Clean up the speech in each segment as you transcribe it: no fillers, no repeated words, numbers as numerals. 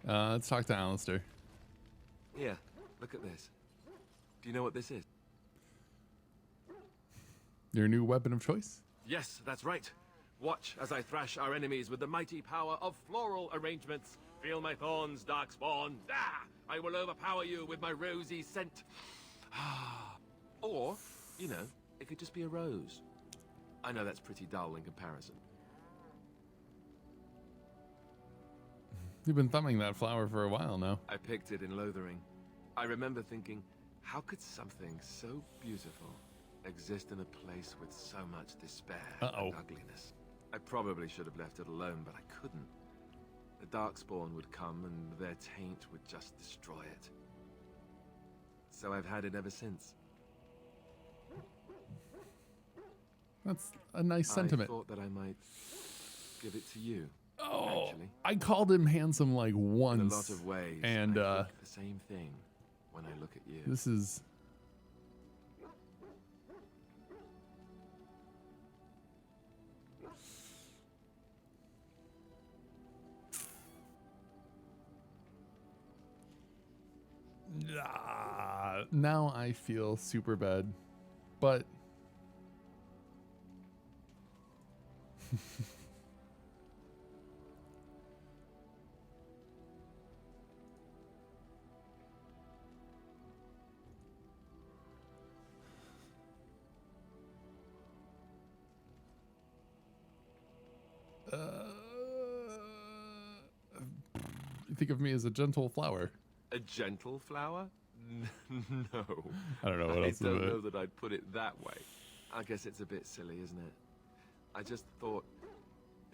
Let's talk to Alistair. Here, look at this. Do you know what this is? Your new weapon of choice? Yes, that's right. Watch as I thrash our enemies with the mighty power of floral arrangements. Feel my thorns, Darkspawn. Ah! I will overpower you with my rosy scent. Or, you know, it could just be a rose. I know that's pretty dull in comparison. You've been thumbing that flower for a while now. I picked it in Lothering. I remember thinking, how could something so beautiful exist in a place with so much despair and ugliness? I probably should have left it alone, but I couldn't. The Darkspawn would come and their taint would just destroy it. So I've had it ever since. That's a nice sentiment. I thought that I might give it to you. Oh, actually. I called him handsome like once. In a lot of ways, and I think the same thing when I look at you. This is... now I feel super bad, but you think of me as a gentle flower. A gentle flower? No. I don't know what else. I don't know that I'd put it that way. I guess it's a bit silly, isn't it? I just thought,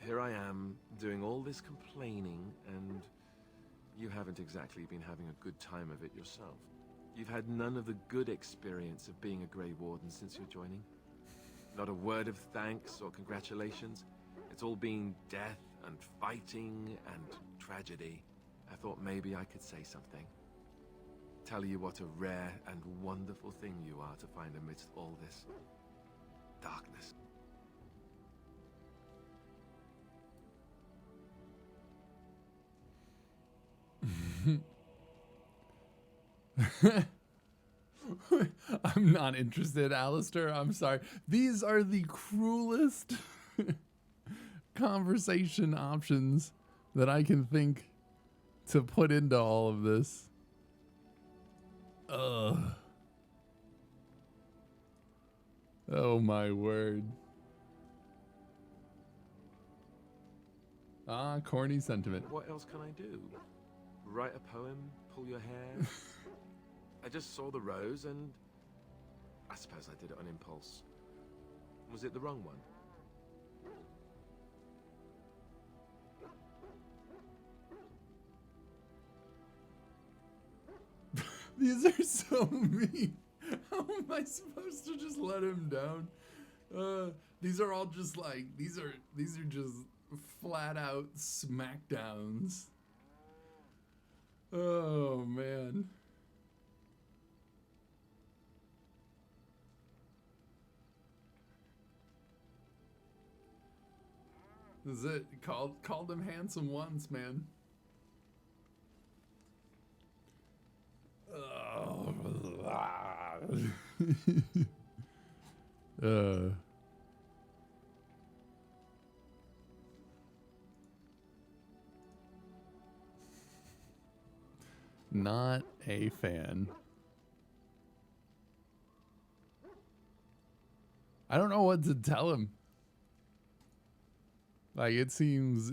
here I am, doing all this complaining, and you haven't exactly been having a good time of it yourself. You've had none of the good experience of being a Grey Warden since your joining. Not a word of thanks or congratulations. It's all been death and fighting and tragedy. I thought maybe I could say something. Tell you what a rare and wonderful thing you are to find amidst all this darkness. I'm not interested, Alistair. I'm sorry. These are the cruelest conversation options that I can think to put into all of this. Ugh. Oh my word. Ah, corny sentiment. What else can I do? Write a poem? Pull your hair? I just saw the rose and I suppose I did it on impulse. Was it the wrong one? These are so mean. How am I supposed to just let him down? These are all just like, these are just flat out smackdowns. Oh man. This is it. Called him handsome once, man. Not a fan. I don't know what to tell him. Like it seems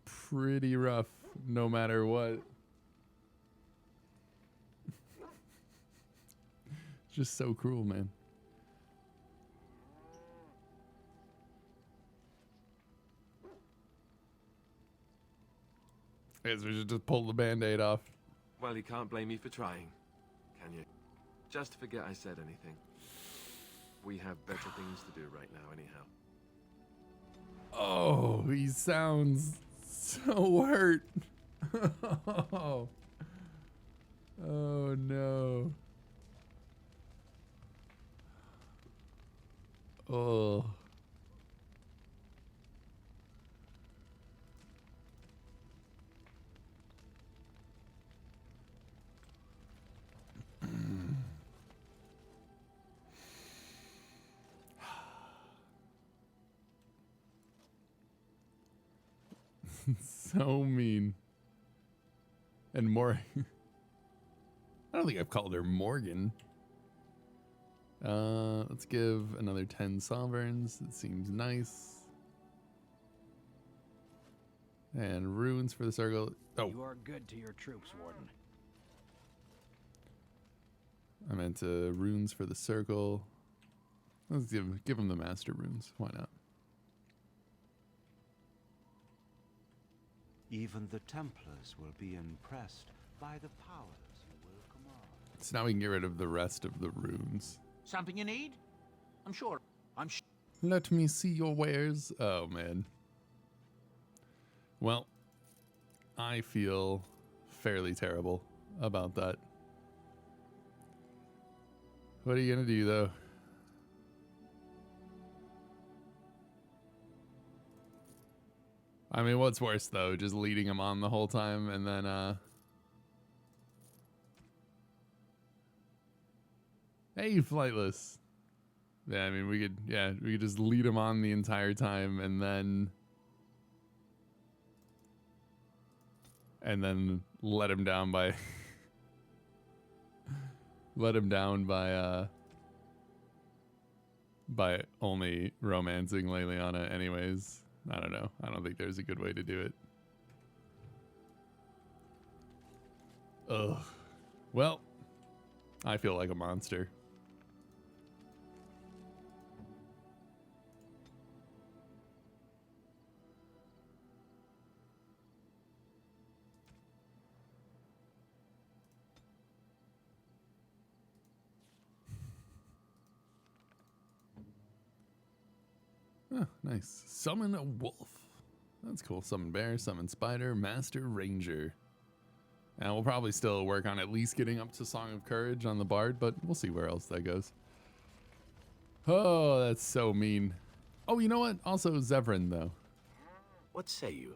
pretty rough no matter what. Just so cruel, man. I guess we should just pull the band-aid off. Well, you can't blame me for trying, can you? Just forget I said anything. We have better things to do right now anyhow. Oh, he sounds so hurt. Oh. Oh no. Oh. So mean. And more. I don't think I've called her Morgan. Let's give another 10 sovereigns. It seems nice. And runes for the circle. Oh, You are good to your troops, Warden. I meant runes for the circle. Let's give them the master runes. Why not? Even the Templars will be impressed by the powers you will command. So now we can get rid of the rest of the runes. Something you need? I'm sure. Let me see your wares. Oh, man. Well, I feel fairly terrible about that. What are you going to do, though? I mean, what's worse, though? Just leading him on the whole time and then, Hey, Flightless. Yeah, I mean, we could just lead him on the entire time and then let him down by by only romancing Leliana anyways. I don't know. I don't think there's a good way to do it. Ugh. Well, I feel like a monster. Oh, nice. Summon a wolf. That's cool. Summon bear, summon spider, master ranger. And we'll probably still work on at least getting up to Song of Courage on the bard, but we'll see where else that goes. Oh, that's so mean. Oh, you know what? Also Zevran, though. What say you?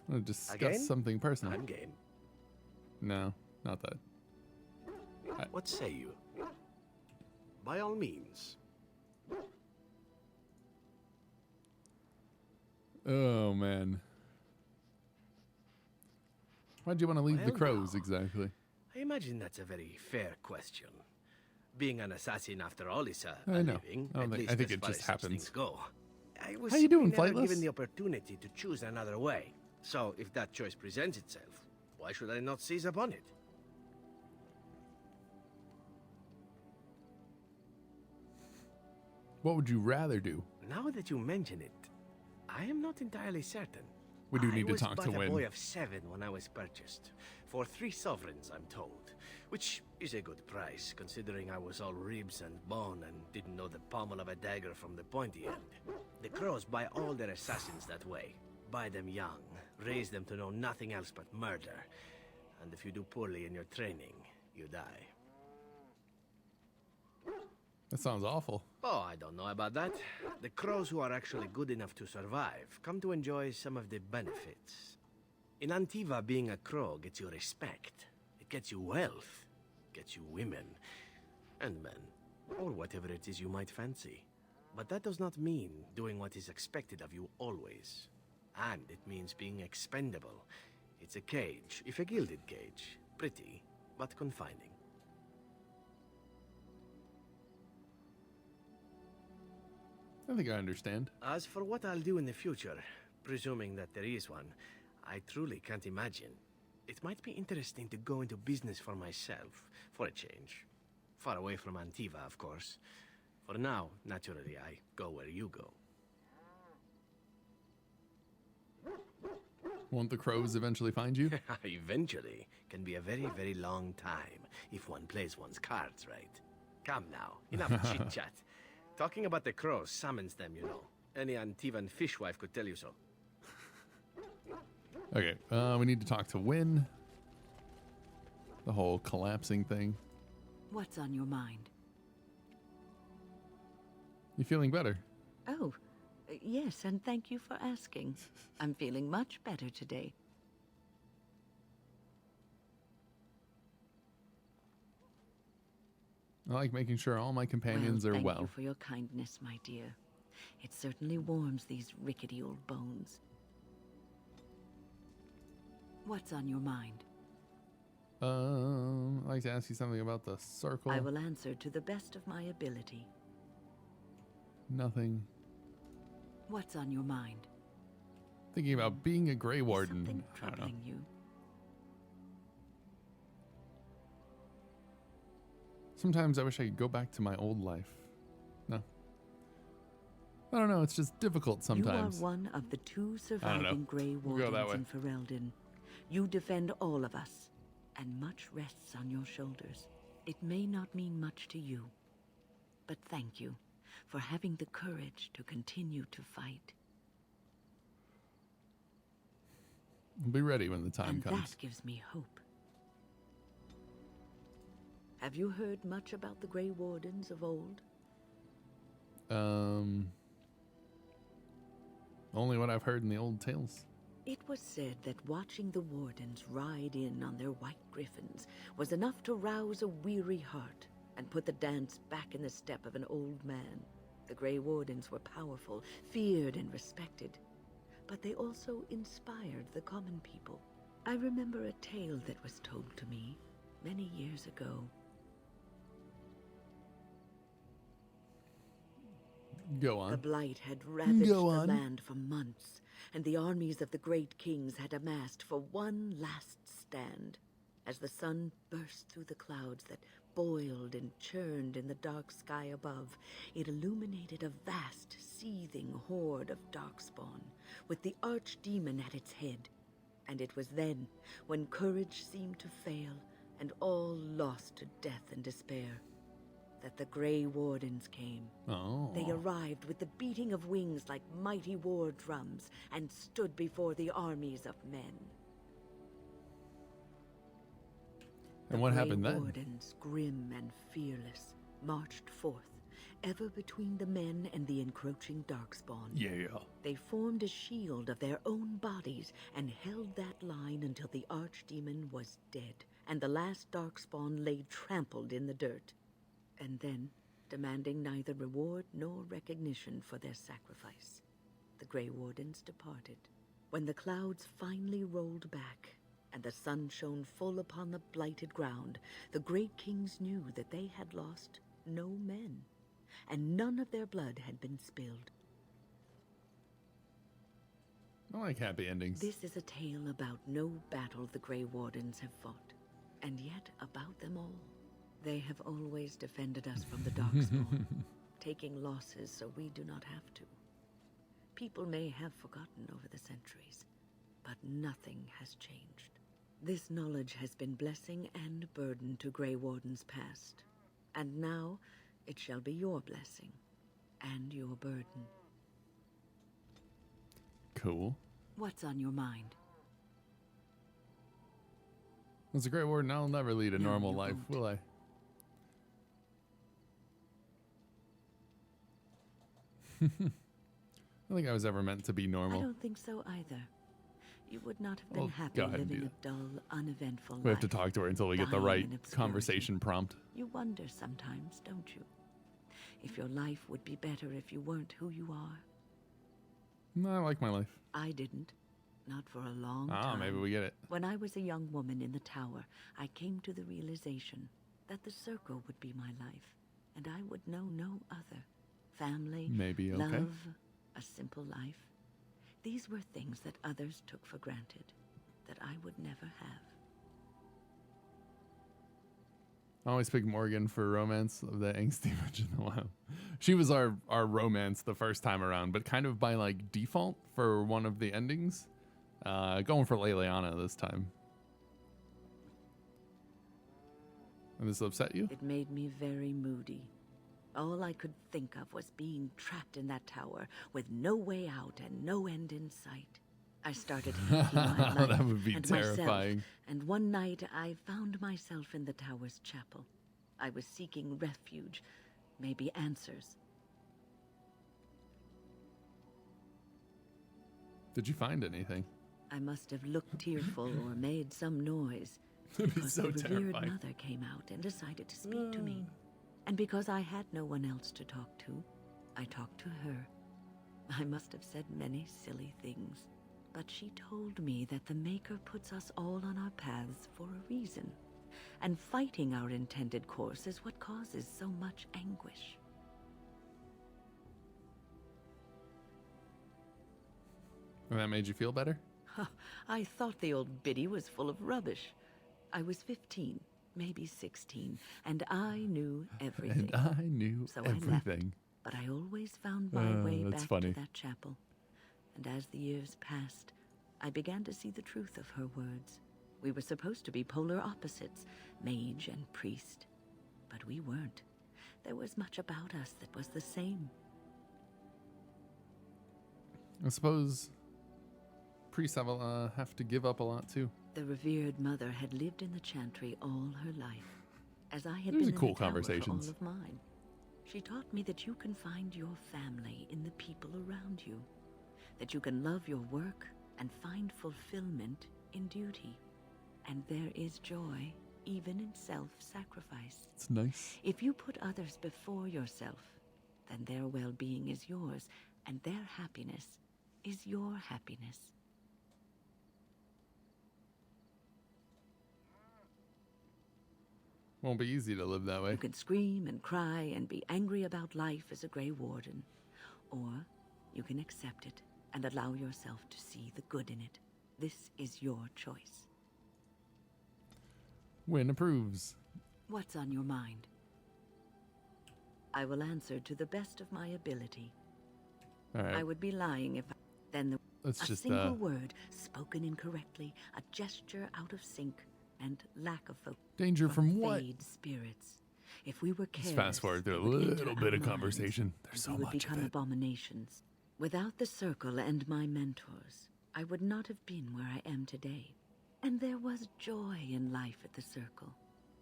I want to discuss Again? something personal. I'm game. No, not that. What say you? By all means. Oh, man. Why'd you want to leave the Well, crows, now. exactly? I imagine that's a very fair question. Being an assassin, after all, is a I know. living. I don't at think- least I think as it far just as such happens. things go. I was How you doing, simply never Flightless? given the opportunity to choose another way. So, if that choice presents itself, why should I not seize upon it? What would you rather do? Now that you mention it, I am not entirely certain. We do need to talk I to was but Win. a boy of 7 when I was purchased. For 3 sovereigns, I'm told. Which is a good price, considering I was all ribs and bone and didn't know the pommel of a dagger from the pointy end. The crows buy all their assassins that way. Buy them young, raise them to know nothing else but murder. And if you do poorly in your training, you die. That sounds awful. Oh, I don't know about that. The crows who are actually good enough to survive come to enjoy some of the benefits. In Antiva, being a crow gets you respect. It gets you wealth, gets you women, and men, or whatever it is you might fancy. But that does not mean doing what is expected of you always. And it means being expendable. It's a cage, if a gilded cage. Pretty, but confining. I think I understand. As for what I'll do in the future, presuming that there is one, I truly can't imagine. It might be interesting to go into business for myself, for a change. Far away from Antiva, of course. For now, naturally, I go where you go. Won't the crows eventually find you? Eventually can be a very, very long time, if one plays one's cards right. Come now, enough chit-chat. Talking about the crows summons them, you know. Any Antivan fishwife could tell you so. Okay, we need to talk to Win. The whole collapsing thing. What's on your mind? You feeling better? Oh, yes, and thank you for asking. I'm feeling much better today. I like making sure all my companions are Thank well. you for your kindness, my dear. It certainly warms these rickety old bones. What's on your mind? I'd like to ask you something about the circle. I will answer to the best of my ability. Nothing. What's on your mind? Thinking about being a Grey Is Warden. something I don't know. troubling you? Sometimes I wish I could go back to my old life. No. I don't know, it's just difficult sometimes. You are one of the 2 I don't know. surviving Grey We'll go that Wardens in Ferelden. You defend all of us, and much rests on your shoulders. It may not mean much to you, but thank you for having the courage to continue to fight. I'll be ready when the time And comes. that gives me hope. Have you heard much about the Grey Wardens of old? Only what I've heard in the old tales. It was said that watching the Wardens ride in on their white griffins was enough to rouse a weary heart and put the dance back in the step of an old man. The Grey Wardens were powerful, feared and respected, but they also inspired the common people. I remember a tale that was told to me many years ago. Go on. The Blight had ravaged Go the on. land for months, and the armies of the great kings had amassed for one last stand. As the sun burst through the clouds that boiled and churned in the dark sky above, it illuminated a vast, seething horde of darkspawn, with the archdemon at its head. And it was then, when courage seemed to fail, and all lost to death and despair, that the Grey Wardens came. Oh. They arrived with the beating of wings like mighty war drums and stood before the armies of men. And what The happened Grey then? Wardens, grim and fearless, marched forth, ever between the men and the encroaching darkspawn. Yeah. They formed a shield of their own bodies and held that line until the archdemon was dead, and the last darkspawn lay trampled in the dirt. And then, demanding neither reward nor recognition for their sacrifice, the Grey Wardens departed. When the clouds finally rolled back, and the sun shone full upon the blighted ground, the great kings knew that they had lost no men, and none of their blood had been spilled. I like happy endings. This is a tale about no battle the Grey Wardens have fought, and yet about them all. They have always defended us from the Darkspawn, taking losses so we do not have to. People may have forgotten over the centuries, but nothing has changed. This knowledge has been blessing and burden to Grey Wardens past, and now it shall be your blessing and your burden. Cool. What's on your mind? As a Grey Warden, I'll never lead a No, normal you life, won't. will I? I don't think I was ever meant to be I normal. don't think so either. You would not have been Well, happy go ahead and living do a dull, uneventful We have to life. talk to her until we get the dying right in obscurity. conversation prompt. You wonder sometimes, don't you? If your life would be better if you weren't who you are. No, I like my life. I didn't. Not for a long Ah, time. maybe we get it. When I was a young woman in the tower, I came to the realization that the circle would be my life, and I would know no other. Family, Maybe okay. love, a simple life. These were things that others took for granted, that I would never have. I always pick Morgan for romance of the angsty witch in the wild. She was our romance the first time around, but kind of by like default for one of the endings. Going for Leliana this time. And this upset you? It made me very moody. All I could think of was being trapped in that tower with no way out and no end in sight. I started hating my life That would be and terrifying. myself, and one night I found myself in the tower's chapel. I was seeking refuge, maybe answers. Did you find anything? I must have looked tearful or made some noise. That'd be because so the revered terrifying. mother came out and decided to speak to me. And because I had no one else to talk to, I talked to her. I must have said many silly things, but she told me that the Maker puts us all on our paths for a reason, and fighting our intended course is what causes so much anguish. And that made you feel better? I thought the old biddy was full of rubbish. I was 15, maybe 16, and I knew everything. And I knew So I left. everything. But I always found my way that's back funny. to that chapel. And as the years passed, I began to see the truth of her words. We were supposed to be polar opposites, mage and priest. But we weren't. There was much about us that was the same. I suppose priests have to give up a lot too. The revered mother had lived in the chantry all her life, as I had Those been are cool in the tower for conversations. all of mine. She taught me that you can find your family in the people around you, that you can love your work and find fulfillment in duty, and there is joy even in self-sacrifice. It's nice. If you put others before yourself, then their well-being is yours, and their happiness is your happiness. Won't be easy to live that way. You can scream and cry and be angry about life as a Grey Warden, or you can accept it and allow yourself to see the good in it. This is your choice. Win approves. What's on your mind? I will answer to the best of my ability. All right. I would be lying if then Let's a just single word spoken incorrectly, a gesture out of sync, and lack of focus. Danger from what? Fade spirits. If we were Let's careless, fast forward through a they would enter little our bit of minds, conversation. There's and so we would much of become it. abominations. Without the circle and my mentors, I would not have been where I am today. And there was joy in life at the circle.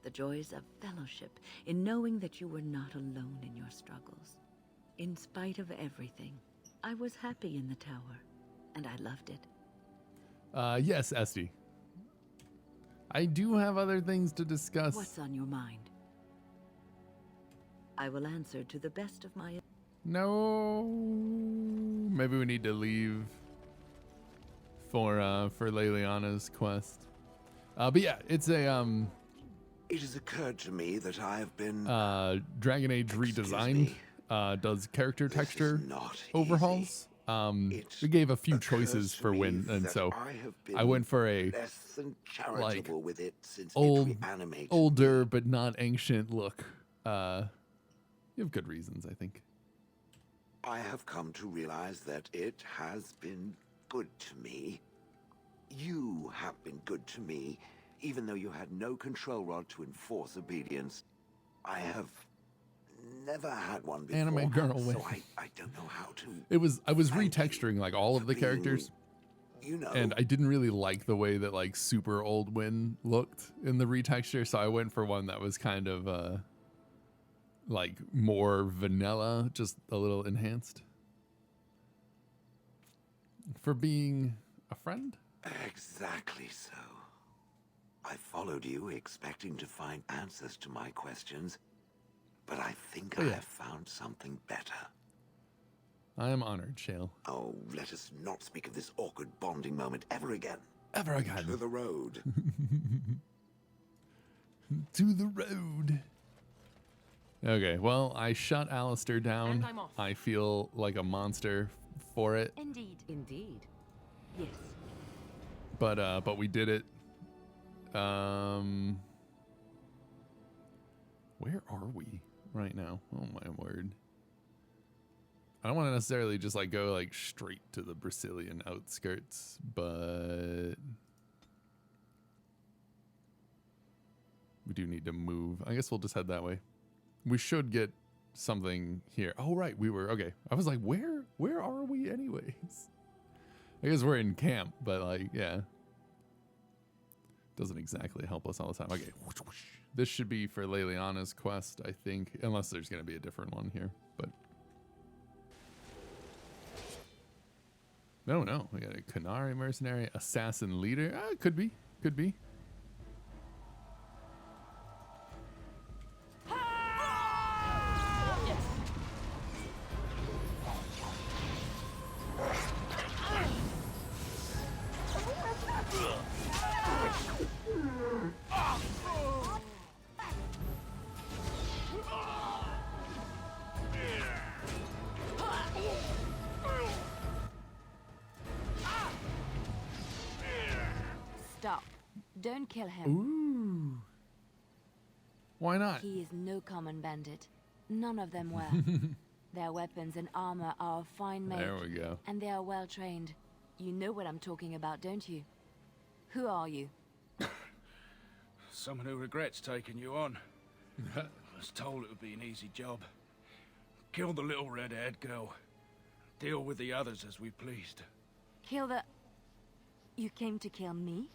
The joys of fellowship, in knowing that you were not alone in your struggles. In spite of everything, I was happy in the tower, and I loved it. Yes, Esty. I do have other things to discuss. What's on your mind? I will answer to the best of my... No. Maybe we need to leave for Leliana's quest. But yeah, it's a It has occurred to me that I have been Dragon Age Excuse redesigned. me. Does character This is texture not overhauls. It We gave a few occurs choices to for me Win, and that so I have I been went for a less than charitable with it since old, it reanimated older me. but not ancient look. You have good reasons, I think. I have come to realize that it has been good to me. You have been good to me, even though you had no control rod to enforce obedience. I have never had one before, Anime girl so Win. I don't know how to... I was Thank you retexturing like all of for the being, characters, You know, and I didn't really like the way that like super old Win looked in the retexture, so I went for one that was kind of like more vanilla, just a little enhanced. For being a friend? Exactly so. I followed you, expecting to find answers to my questions, but I think Oh, I yeah. have found something better. I am honored, Shale. Oh, let us not speak of this awkward bonding moment ever again. Ever again. To the road. To the road. Okay, well, I shut Alistair down. And I'm off. I feel like a monster for it, Indeed. Indeed. Yes. but we did it. Where are we right now? Oh my word. I don't want to necessarily just like go like straight to the Brazilian outskirts, but we do need to move. I guess we'll just head that way. We should get something here. Oh right, we were okay. I was like, where are we anyways? I guess we're in camp, but like, yeah. Doesn't exactly help us all the time. Okay. This should be for Leliana's quest, I think. Unless there's going to be a different one here. But no. We got a Canary mercenary, assassin leader. Could be. Could be. Stop. Don't kill him. Ooh. Why not? He is no common bandit. None of them were. Their weapons and armor are of fine make. There we go. And they are well trained. You know what I'm talking about, don't you? Who are you? Someone who regrets taking you on. I was told it would be an easy job. Kill the little red-haired girl. Deal with the others as we pleased. Kill the... You came to kill me?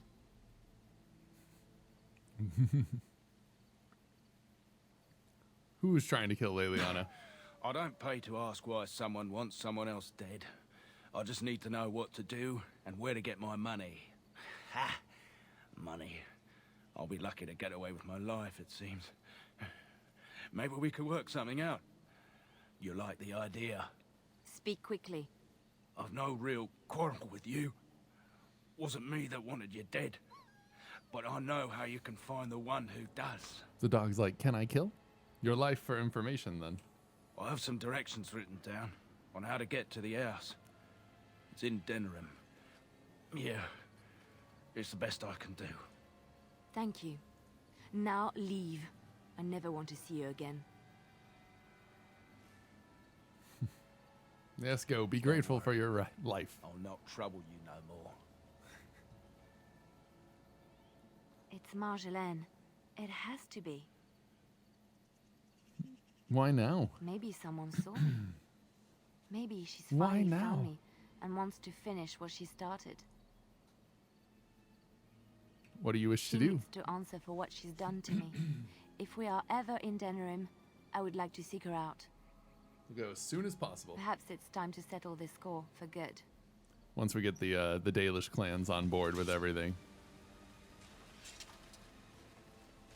Who was trying to kill Leliana? I don't pay to ask why someone wants someone else dead. I just need to know what to do and where to get my money. Ha! Money. I'll be lucky to get away with my life, it seems. Maybe we could work something out. You like the idea? Speak quickly. I've no real quarrel with you. Wasn't me that wanted you dead. But I know how you can find the one who does. The dog's like, can I kill? Your life for information, then. I have some directions written down on how to get to the house. It's in Denerim. Yeah, it's the best I can do. Thank you. Now leave. I never want to see you again. Yes, go. Be grateful for your life. I'll not trouble you no more. It's Marjolaine. It has to be. Why now? Maybe someone saw me. Maybe she's Why finally now? found me and wants to finish what she started. What do you wish She to do? needs to answer for what she's done to me. If we are ever in Denerim, I would like to seek her out. We'll go as soon as possible. Perhaps it's time to settle this score for good. Once we get the Dalish clans on board with everything.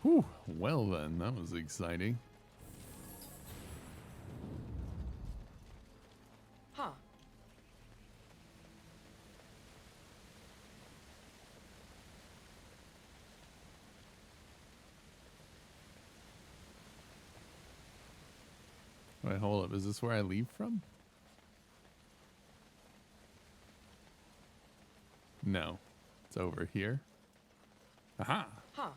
Whew. Well then, that was exciting. Huh. Wait, hold up. Is this where I leave from? No. It's over here. Aha. Huh.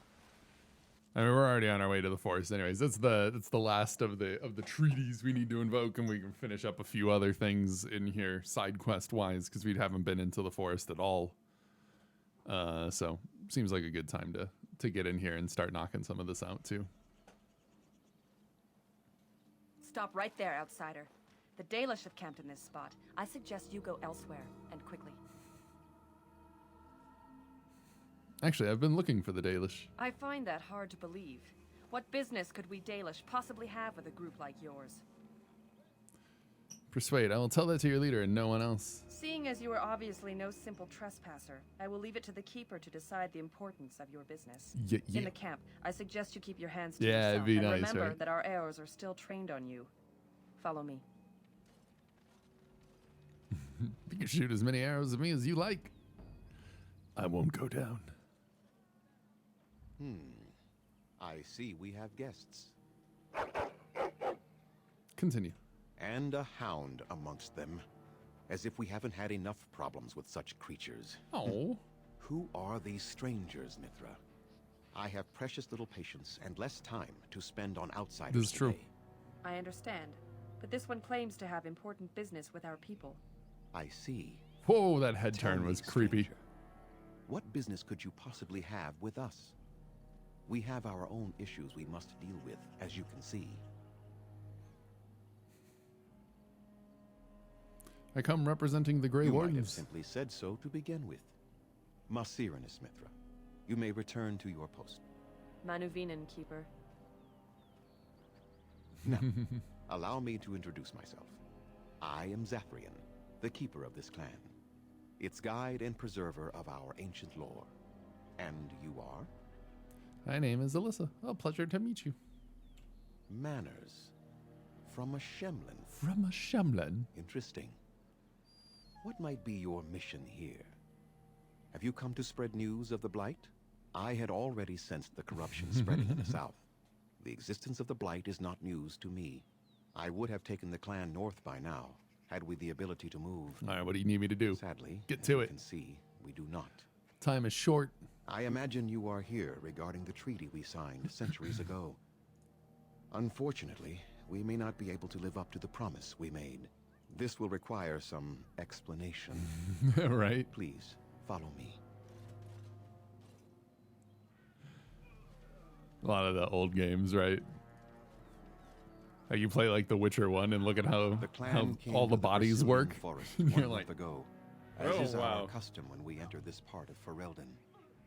I mean, we're already on our way to the forest anyways. That's the last of the treaties we need to invoke, and we can finish up a few other things in here side quest wise because we haven't been into the forest at all. So seems like a good time to get in here and start knocking some of this out too. Stop right there, outsider. The Dalish have camped in this spot. I suggest you go elsewhere, and quickly. Actually, I've been looking for the Dalish. I find that hard to believe. What business could we Dalish possibly have with a group like yours? Persuade. I will tell that to your leader and no one else. Seeing as you are obviously no simple trespasser, I will leave it to the Keeper to decide the importance of your business. In the camp, I suggest you keep your hands to yourself, it'd be and nice, remember right? that our arrows are still trained on you. Follow me. You can shoot as many arrows at me as you like. I won't go down. I see we have guests. Continue. And a hound amongst them. As if we haven't had enough problems with such creatures. Oh. Who are these strangers, Mithra? I have precious little patience and less time to spend on outsiders This is true. today. I understand, but this one claims to have important business with our people. I see. Whoa, that head Tell turn me, was creepy. stranger, what business could you possibly have with us? We have our own issues we must deal with, as you can see. I come representing the Grey You might have Wardens. simply said so to begin with. Masiranus, Mithra. You may return to your post. Manuvinen, Keeper. Now, allow me to introduce myself. I am Zathrian, the keeper of this clan. Its guide and preserver of our ancient lore. And you are? My name is Alyssa. Oh, pleasure to meet you. Manners. From a Shemlin. From a Shemlin. Interesting. What might be your mission here? Have you come to spread news of the Blight? I had already sensed the corruption spreading in the south. The existence of the Blight is not news to me. I would have taken the clan north by now, had we the ability to move. All right, what do you need me to do? Sadly, Get as to you it. can see, we do not. Time is short. I imagine you are here regarding the treaty we signed centuries ago. Unfortunately, we may not be able to live up to the promise we made. This will require some explanation. Right? Please, follow me. A lot of the old games, right? Like you play like The Witcher 1 and look at how all the bodies work. You're like, ago, as oh, is wow. our custom when we enter this part of Ferelden.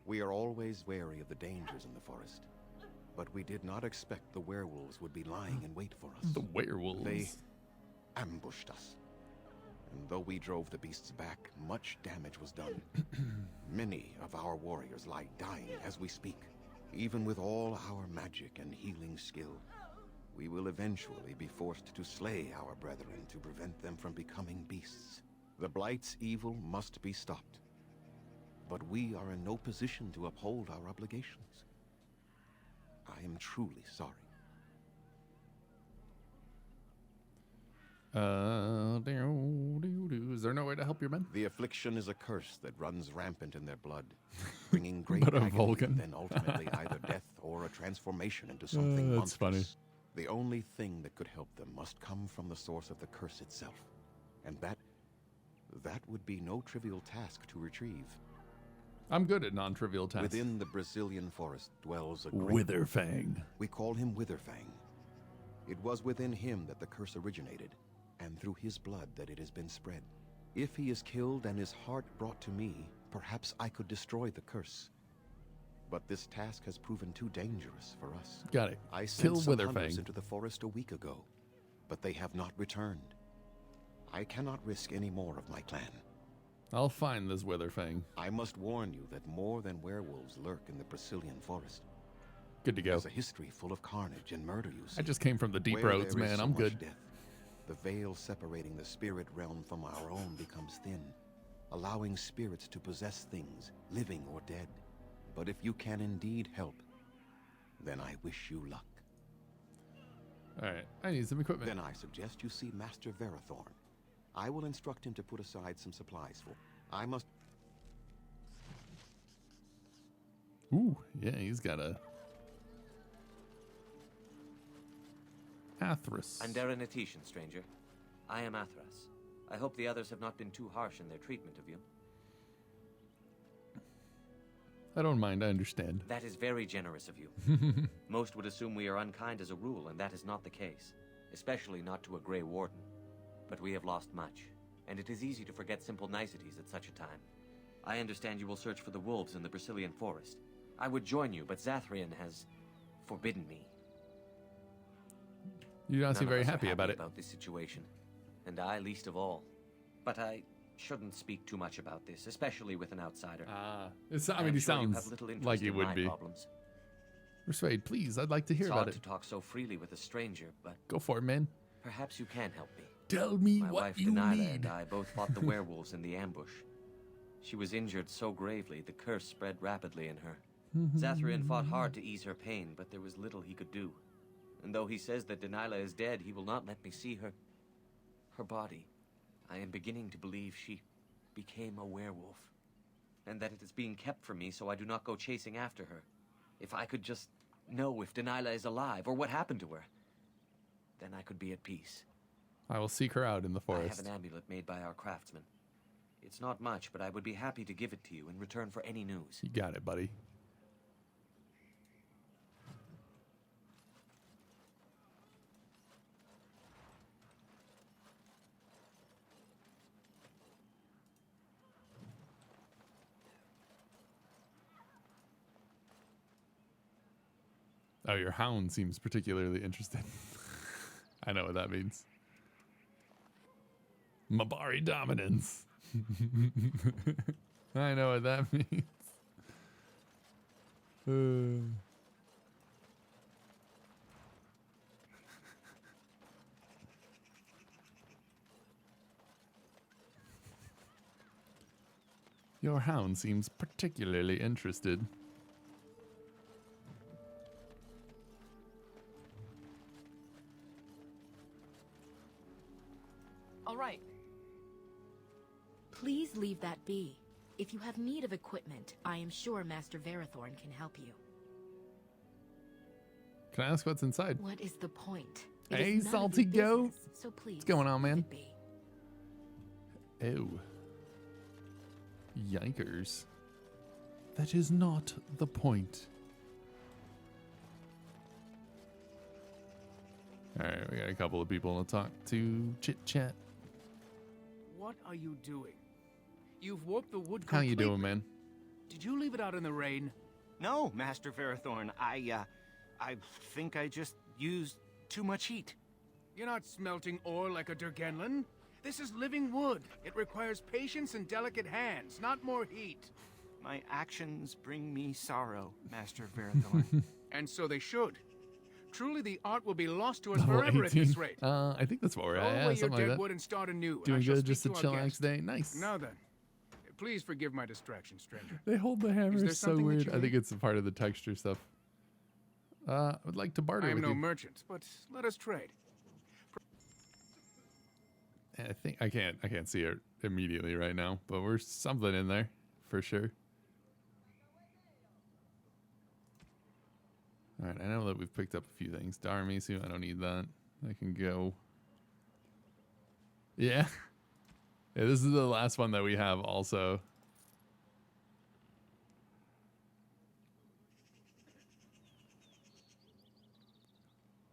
We are always wary of the dangers in the forest. But we did not expect the werewolves would be lying in wait for us. The werewolves? They ambushed us. And though we drove the beasts back, much damage was done. Many of our warriors lie dying as we speak. Even with all our magic and healing skill, we will eventually be forced to slay our brethren to prevent them from becoming beasts. The Blight's evil must be stopped. But we are in no position to uphold our obligations. I am truly sorry. Is there no way to help your men? The affliction is a curse that runs rampant in their blood, bringing great But a agony Vulcan. and then ultimately either death or a transformation into something That's funny. monstrous. The only thing that could help them must come from the source of the curse itself. And that would be no trivial task to retrieve. I'm good at non-trivial tasks. Within the Brazilian forest dwells a great Witherfang. We call him Witherfang. It was within him that the curse originated, and through his blood that it has been spread. If he is killed and his heart brought to me, perhaps I could destroy the curse. But this task has proven too dangerous for us. Got it. I Kill sent some hunters Witherfang. into the forest a week ago, but they have not returned. I cannot risk any more of my clan. I'll find this Witherfang. I must warn you that more than werewolves lurk in the Brazilian forest. Good to go. There's a history full of carnage and murder, you see. I just came from the deep Where roads, there is man. so I'm much good. Death, the veil separating the spirit realm from our own becomes thin, allowing spirits to possess things, living or dead. But if you can indeed help, then I wish you luck. Alright, I need some equipment. Then I suggest you see Master Verathorn. I will instruct him to put aside some supplies for... I must... Ooh, yeah, he's got a... Athras. I'm Darren Etetian, stranger. I am Athras. I hope the others have not been too harsh in their treatment of you. I don't mind, I understand. That is very generous of you. Most would assume we are unkind as a rule, and that is not the case. Especially not to a Grey Warden. But we have lost much, and it is easy to forget simple niceties at such a time. I understand you will search for the wolves in the Brazilian forest. I would join you, but Zathrian has forbidden me. You don't seem None of very us are happy about it. About this situation, and I least of all. But I shouldn't speak too much about this, especially with an outsider. I am mean, he sure you sounds have little interest like he in would my be. Problems. Persuade, please. I'd like to hear It's about odd it. to talk so freely with a stranger, but Go for it, man. perhaps you can help me. Tell me My what wife you Delilah need. and I both fought the werewolves in the ambush. She was injured so gravely, the curse spread rapidly in her. Zathrian fought hard to ease her pain, but there was little he could do. And though he says that Delilah is dead, he will not let me see her body. I am beginning to believe she became a werewolf, and that it is being kept from me so I do not go chasing after her. If I could just know if Delilah is alive, or what happened to her, then I could be at peace. I will seek her out in the I have forest. an amulet made by our craftsman. It's not much, but I would be happy to give it to you in return for any news. You got it, buddy. Oh, your hound seems particularly interested. I know what that means. Mabari dominance. I know what that means. Your hound seems particularly interested. All right. Please leave that be. If you have need of equipment, I am sure Master Verathorn can help you. Can I ask what's inside? What is the point? It Hey, is none of salty your goat. business, so please, What's going on, man? leave it be. Ew. Yikers. That is not the point. Alright, we got a couple of people to talk to, chit-chat. What are you doing? You've warped the wood How you completely. doing, man? Did you leave it out in the rain? No, Master Verathorn. I think I just used too much heat. You're not smelting ore like a Durgenlin. This is living wood. It requires patience and delicate hands, not more heat. My actions bring me sorrow, Master Verathorn. And so they should. Truly, the art will be lost to us Level forever at 18. this rate. I think that's what we're Throw at. away Yeah, your something dead like that. wood and start anew. Doing I shall good, just a speak to our chillax guest. day. Nice. Now then, please forgive my distraction, stranger. They hold the hammer there so something that weird. you I think need? it's a part of the texture stuff. I would like to barter I am with no you. merchant, but let us trade. I think I can't see it immediately right now, but we're something in there for sure. All right, I know that we've picked up a few things. Darmisu, I don't need that. I can go. Yeah. Yeah, this is the last one that we have also.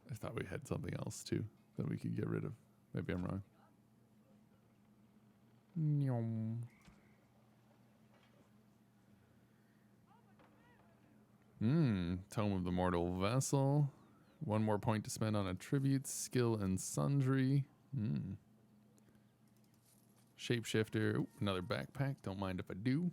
I thought we had something else too that we could get rid of. Maybe I'm wrong. Nyom. Tome of the Mortal Vessel. One more point to spend on attributes, skill, and sundry. Shapeshifter. Ooh, another backpack. Don't mind if I do.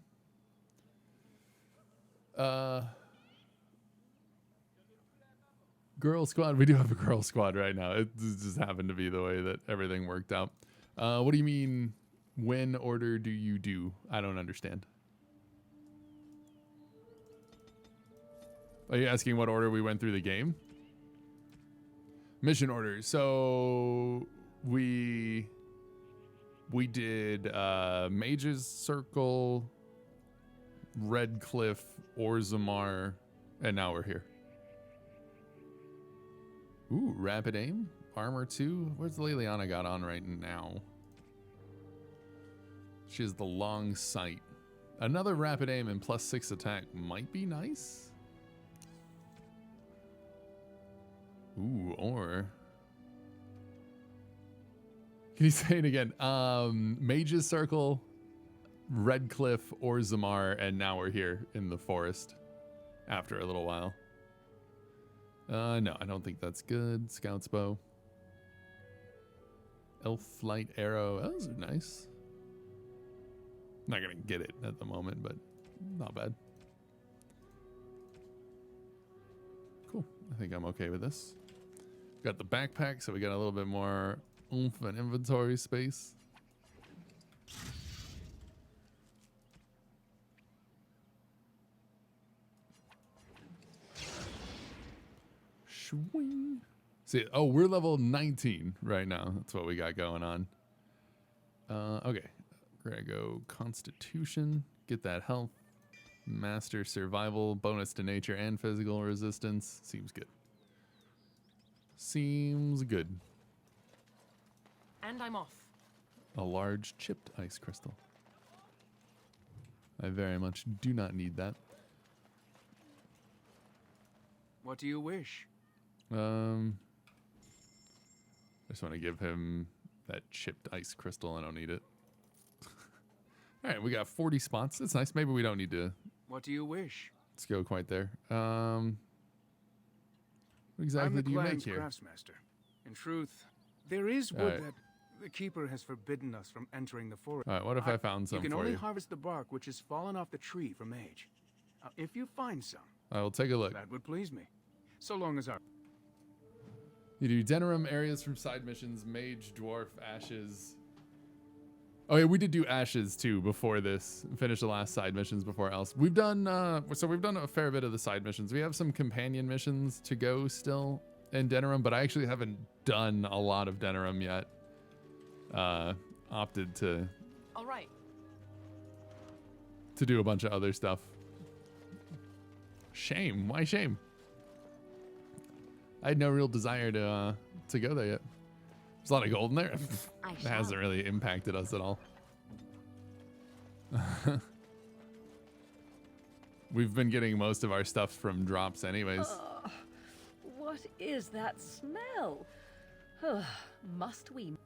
Girl squad. We do have a girl squad right now. It just happened to be the way that everything worked out. What do you mean? When order do you do? I don't understand. Are you asking what order we went through the game? Mission order. So we did Mage's Circle, Red Cliff, Orzammar, and now we're here. Ooh, Rapid Aim, Armor 2. Where's Leliana got on right now? She has the long sight. Another Rapid Aim and +6 attack might be nice. Ooh, or... Can you say it again? Mage's Circle, Red Cliff, Orzammar, and now we're here in the forest after a little while. No, I don't think that's good. Scout's Bow. Elf Flight Arrow. Those are nice. Not going to get it at the moment, but not bad. Cool. I think I'm okay with this. Got the backpack, so we got a little bit more oomph and inventory space. Swing. See, oh, we're level 19 right now. That's what we got going on. Okay. We're going to go Constitution. Get that health. Master Survival. Bonus to nature and physical resistance. Seems good. Seems good. And I'm off. A large chipped ice crystal. I very much do not need that. What do you wish? I just want to give him that chipped ice crystal. I don't need it. All right, we got 40 spots. That's nice. Maybe we don't need to. What do you wish? Let's go quite there. What exactly do you make here? I'm the clan's craftsmaster. In truth, there is wood that the keeper has forbidden us from entering the forest. All right, what if I found some for you? for You can only you? harvest the bark which has fallen off the tree from age. If you find some, I will take a look. that would please me. So long as our... You do Denerim areas from side missions, Mage, Dwarf, Ashes. Oh yeah, we did do Ashes too before this. Finish the last side missions before else. We've done so we've done a fair bit of the side missions. We have some companion missions to go still in Denerim, but I actually haven't done a lot of Denerim yet. Opted to All right. to do a bunch of other stuff. Shame. Why shame? I had no real desire to go there yet. There's a lot of gold in there. It hasn't really impacted us at all. We've been getting most of our stuff from drops anyways. What is that smell? Must we?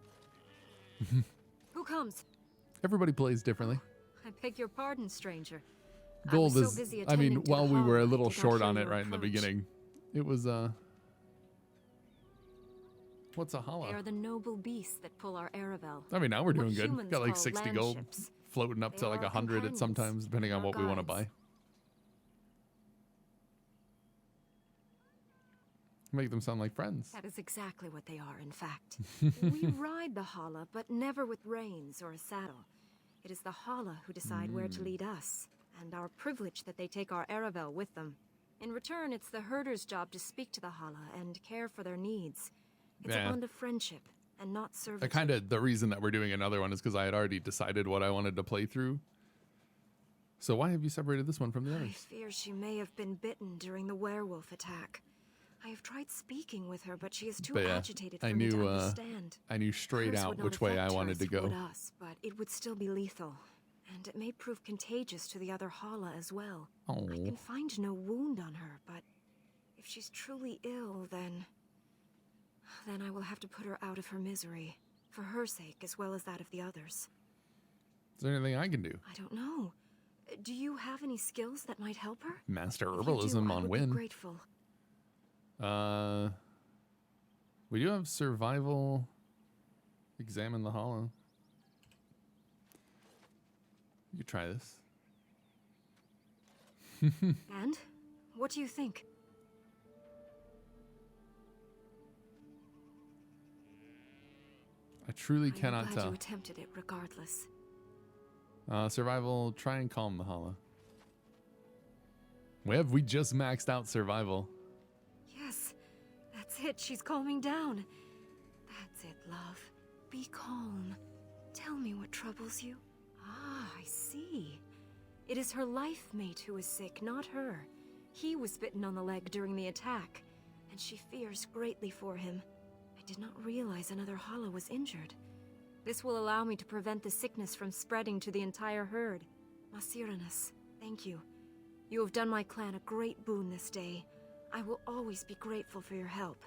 Who comes? Everybody plays differently. I beg your pardon, stranger. Gold I is, was so busy I mean, attending to while the we were a hall, little I did not short hear on it your right in the approach. beginning, it was, what's a They holla? are the noble beasts that pull our Aravel. I mean, now we're doing What good. humans Got like call 60 land gold, ships. floating up They to are like our 100 at companions, sometimes, depending on our what we want to guides. buy. Make them sound like friends. That is exactly what they are, in fact. We ride the Hala, but never with reins or a saddle. It is the Hala who decide where to lead us, and our privilege that they take our Aravel with them. In return, it's the herder's job to speak to the Hala and care for their needs. It's a bond of friendship, and not servitude. The reason that we're doing another one is because I had already decided what I wanted to play through. So why have you separated this one from the I others? fear she may have been bitten during the werewolf attack. I have tried speaking with her, but she is too But yeah, agitated for I me knew, to understand. I knew straight Curse out would not which way I affect her wanted as to it go. would us, but it would still be lethal, and it may prove contagious to the other Hala as well. Oh. I can find no wound on her, but if she's truly ill, then I will have to put her out of her misery, for her sake as well as that of the others. Is there anything I can do? I don't know. Do you have any skills that might help her? Master If you do, herbalism I on would be Win. grateful. We do have survival. Examine the hollow. You could try this. And what do you think? I truly I'm cannot glad tell. you attempted it regardless. Survival, try and calm the hollow. We just maxed out survival. Yes, that's it. She's calming down. That's it, love. Be calm. Tell me what troubles you. Ah, I see. It is her life mate who is sick, not her. He was bitten on the leg during the attack, and she fears greatly for him. I did not realize another Hala was injured. This will allow me to prevent the sickness from spreading to the entire herd. Masiranus, thank you. You have done my clan a great boon this day. I will always be grateful for your help.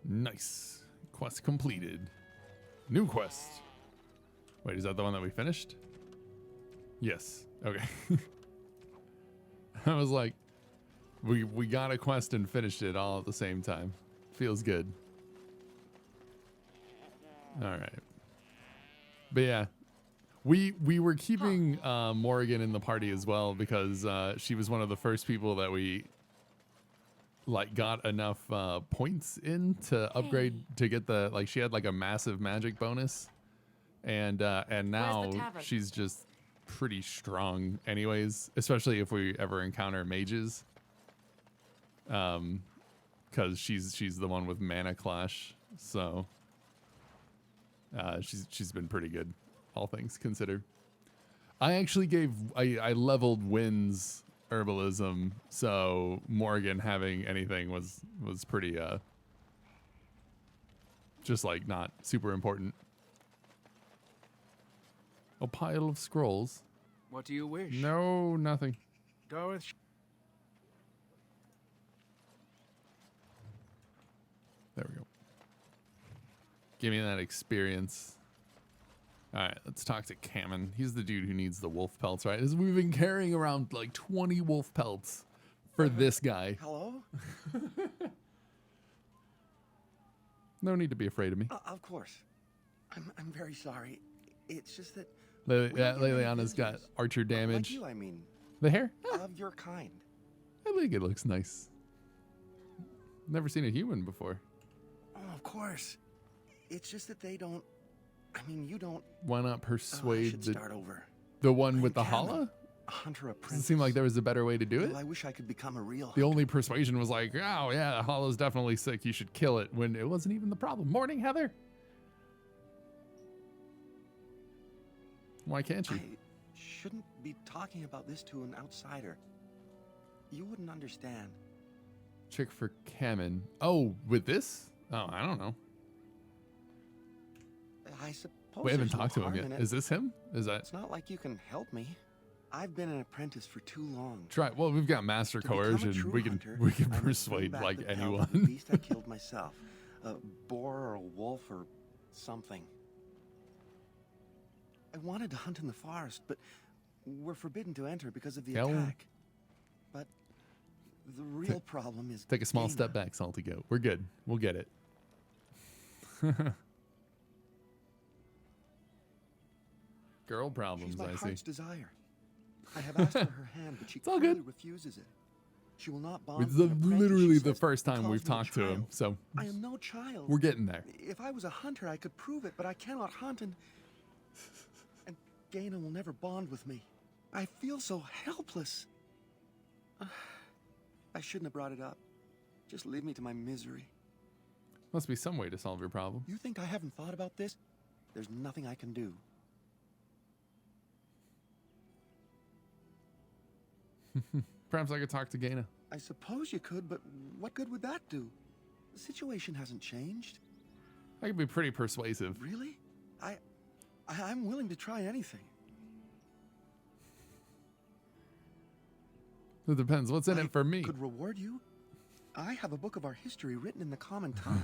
Nice. Quest completed. New quest. Wait, is that the one that we finished? Yes. Okay. I was like, we got a quest and finished it all at the same time. Feels good. All right. But yeah, we were keeping Morrigan in the party as well because she was one of the first people that we got enough points in to upgrade to get the she had a massive magic bonus, and now she's just pretty strong anyways, especially if we ever encounter mages, because she's the one with mana clash, so she's been pretty good, all things considered. I actually I leveled Wynn's herbalism, so Morgan having anything was pretty just not super important. A pile of scrolls. What do you wish? No, nothing. Goeth. There we go. Give me that experience. All right, let's talk to Kamen. He's the dude who needs the wolf pelts, right? We've been carrying around 20 wolf pelts for this guy. Hello? No need to be afraid of me. Of course. I'm very sorry. It's just that... Liliana's got archer damage. Like you, I mean. The hair? Of your kind. I think it looks nice. Never seen a human before. Oh, of course. It's just that they don't... I mean, you don't... Why not I persuade should start over. the one with the Kamen, holla? a hunter apprentice. Doesn't seem like there was a better way to do it. Well, I wish I could become a real The only persuasion was oh yeah, the hollow's definitely sick. You should kill it, when it wasn't even the problem. Morning, Heather. Why can't you? shouldn't be talking about this to an outsider. You wouldn't understand. Trick for Kamen. Oh, with this? Oh, I don't know. I suppose We haven't there's no talked to him harm yet. in it. Is this him? Is that? It's not like you can help me. I've been an apprentice for too long. Try. Well, we've got master To become a coercion. true We can hunter, we can I must persuade bring back like the pelt of anyone. the beast I killed myself. A boar or a wolf or something. I wanted to hunt in the forest, but we're forbidden to enter because of the Hell. attack. But the real problem is Take a small Dana. step back, Salty Goat. We're good. We'll get it. Girl problems, She's my I see. heart's desire. I have asked for her hand, but she It's all clearly good. refuses it. She will not bond It's with an apprentice, literally she the says, first time calls we've me a talked to him, child. so I am no child. we're getting there. If I was a hunter, I could prove it, but I cannot hunt, and Gaina will never bond with me. I feel so helpless. I shouldn't have brought it up. Just leave me to my misery. Must be some way to solve your problem. You think I haven't thought about this? There's nothing I can do. Perhaps I could talk to Gaina. I suppose you could, but what good would that do? The situation hasn't changed. I could be pretty persuasive. Really? I'm willing to try anything. It depends. What's in it for me? Could reward you? I have a book of our history written in the common tongue.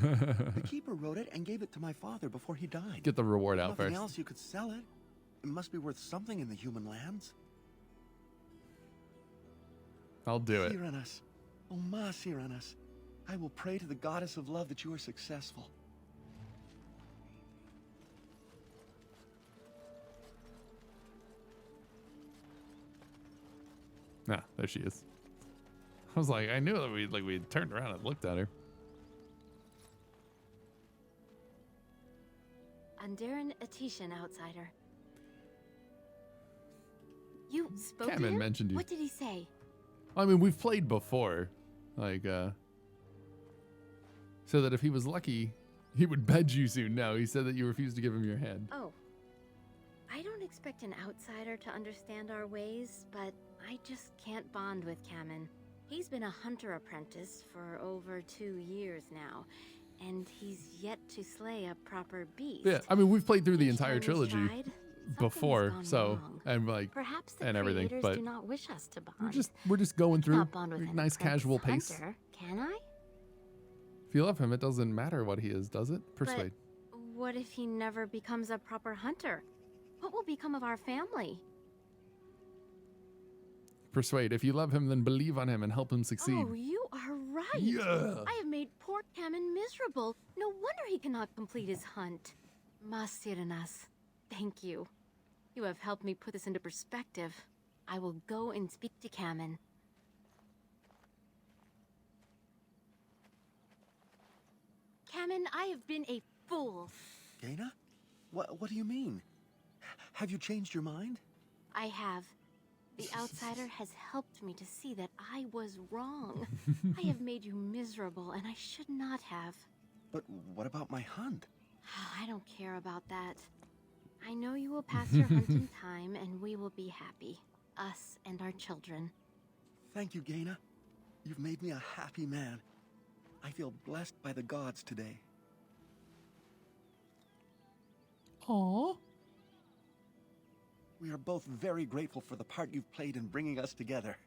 The keeper wrote it and gave it to my father before he died. Get the reward out Nothing first. else, you could sell it. It must be worth something in the human lands. I'll do it. Cyranus. Oh, Ma Cyranus. I will pray to the goddess of love that you are successful. Ah, there she is. I was like, I knew that we turned around and looked at her. Andaran Atishan, outsider. You spoke to Cameron him? mentioned you. What did he say? I mean, we've played before. Like, so that if he was lucky, he would bed you soon. No, he said that you refused to give him your hand. Oh. I don't expect an outsider to understand our ways, but I just can't bond with Kamen. He's been a hunter apprentice for over 2 years now, and he's yet to slay a proper beast. Yeah, I mean, we've played through the entire Time he's trilogy tried, before, gone so wrong. and like Perhaps the and everything, creators but do not wish us to bond. we're just going through Not bond with a an nice casual apprentice pace. hunter, can I? If you love him, it doesn't matter what he is, does it? Persuade. But what if he never becomes a proper hunter? What will become of our family? Persuade. If you love him, then believe on him and help him succeed. Oh, you are right. Yeah. I have made poor Kamen miserable. No wonder he cannot complete his hunt. Masiranas, thank you. You have helped me put this into perspective. I will go and speak to Kamen. Kamen, I have been a fool. Gaina? What do you mean? Have you changed your mind? I have. The outsider has helped me to see that I was wrong. I have made you miserable, and I should not have. But what about my hunt? I don't care about that. I know you will pass your hunting time, and we will be happy. Us and our children. Thank you, Gaina. You've made me a happy man. I feel blessed by the gods today. Aww. We are both very grateful for the part you've played in bringing us together.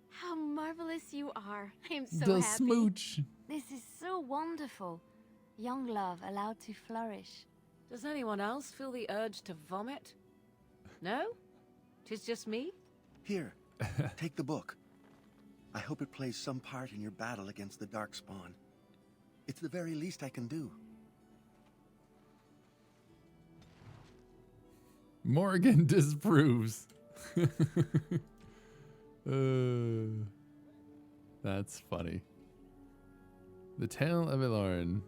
How marvelous you are. I am so The happy. smooch. This is so wonderful. Young love allowed to flourish. Does anyone else feel the urge to vomit? No? 'Tis just me? Here, take the book. I hope it plays some part in your battle against the Darkspawn. It's the very least I can do. Morgan disapproves. That's funny. The Tale of Elorin.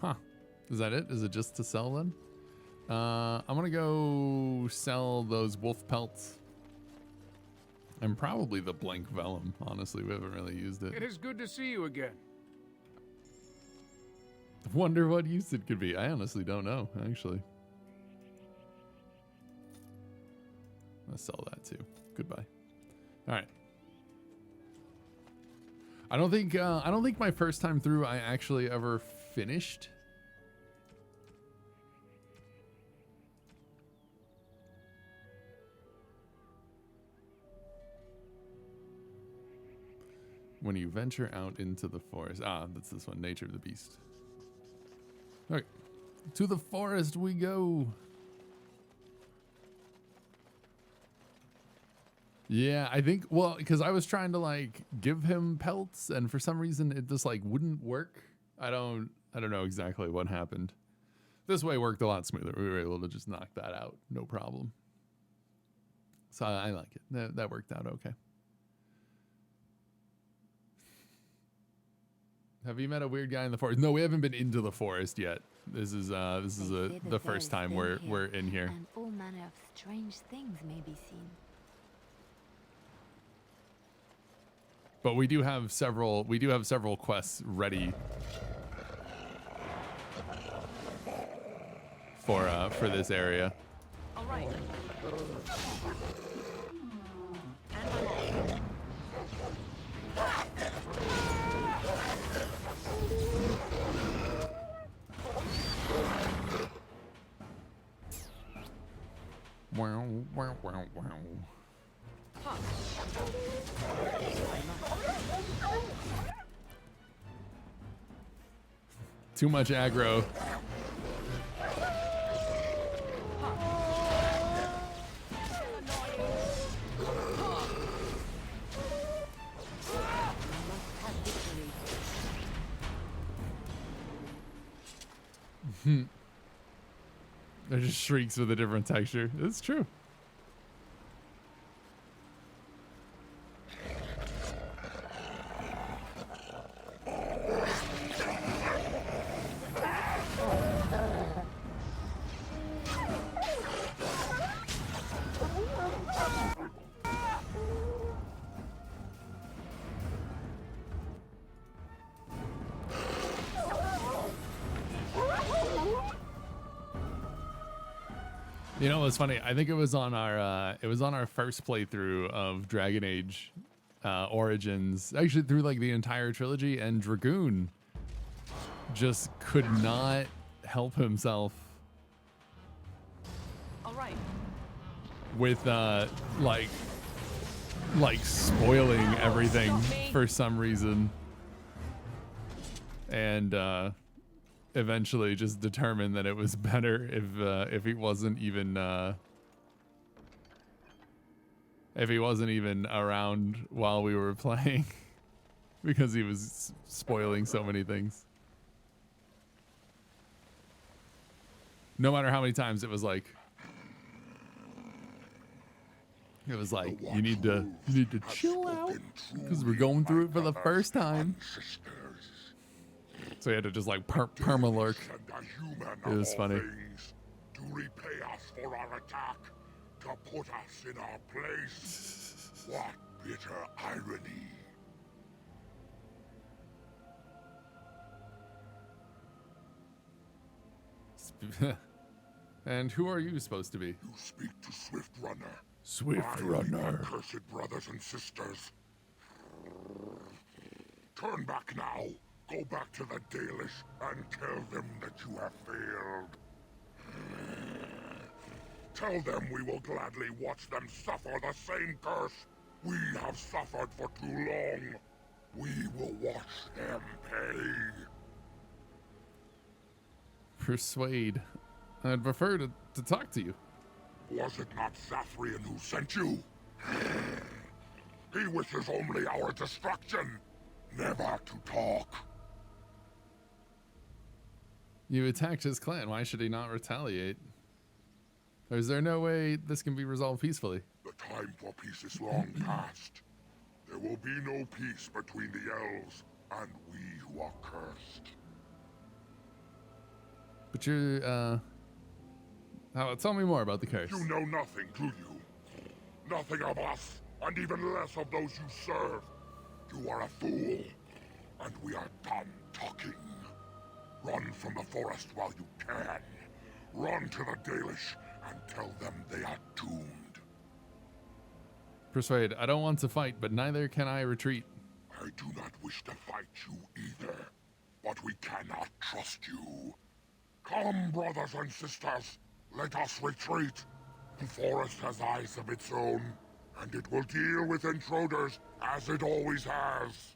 Huh. Is that it? Is it just to sell then? I'm gonna go sell those wolf pelts. And probably the blank vellum. Honestly, we haven't really used it. It is good to see you again. Wonder what use it could be. I honestly don't know, actually. I'll sell that too. Goodbye. All right. I don't think my first time through I actually ever finished. When you venture out into the forest. Ah, that's this one, Nature of the Beast. Okay. To the forest we go. Yeah, I think, well, because I was trying to like give him pelts and for some reason it just like wouldn't work. I don't know exactly what happened. This way worked a lot smoother. We were able to just knock that out. No problem. So I like it. That worked out okay. Have you met a weird guy in the forest? No, we haven't been into the forest yet. This is the first time we're in here. And all manner of strange things may be seen. But we do have several quests ready for this area. All right. Wow, wow, wow, wow. Too much aggro. They're just shrieks with a different texture. It's true. You know what's funny? I think it was on our first playthrough of Dragon Age Origins, actually through like the entire trilogy, and Dragoon just could not help himself with like spoiling everything for some reason, and eventually just determined that it was better if he wasn't even around while we were playing because he was spoiling so many things. No matter how many times it was like you need to chill out because we're going through it for the first time. So he had to just like permalurk. It was funny. To repay us for our attack, to put us in our place. What bitter irony. And who are you supposed to be? You speak to Swift Runner. Swift Runner. Cursed brothers and sisters. Turn back now. Go back to the Dalish and tell them that you have failed. Tell them we will gladly watch them suffer the same curse we have suffered for too long. We will watch them pay. Persuade. I'd prefer to talk to you. Was it not Zathrian who sent you? He wishes only our destruction, never to talk. You attacked his clan. Why should he not retaliate? Or is there no way this can be resolved peacefully? The time for peace is long past. There will be no peace between the elves and we who are cursed. But you're, tell me more about the curse. You know nothing, do you? Nothing of us, and even less of those you serve. You are a fool, and we are done talking. Run them from the forest while you can. Run to the Dalish and tell them they are doomed. Persuade, I don't want to fight, but neither can I retreat. I do not wish to fight you either, but we cannot trust you. Come, brothers and sisters, let us retreat. The forest has eyes of its own, and it will deal with intruders as it always has.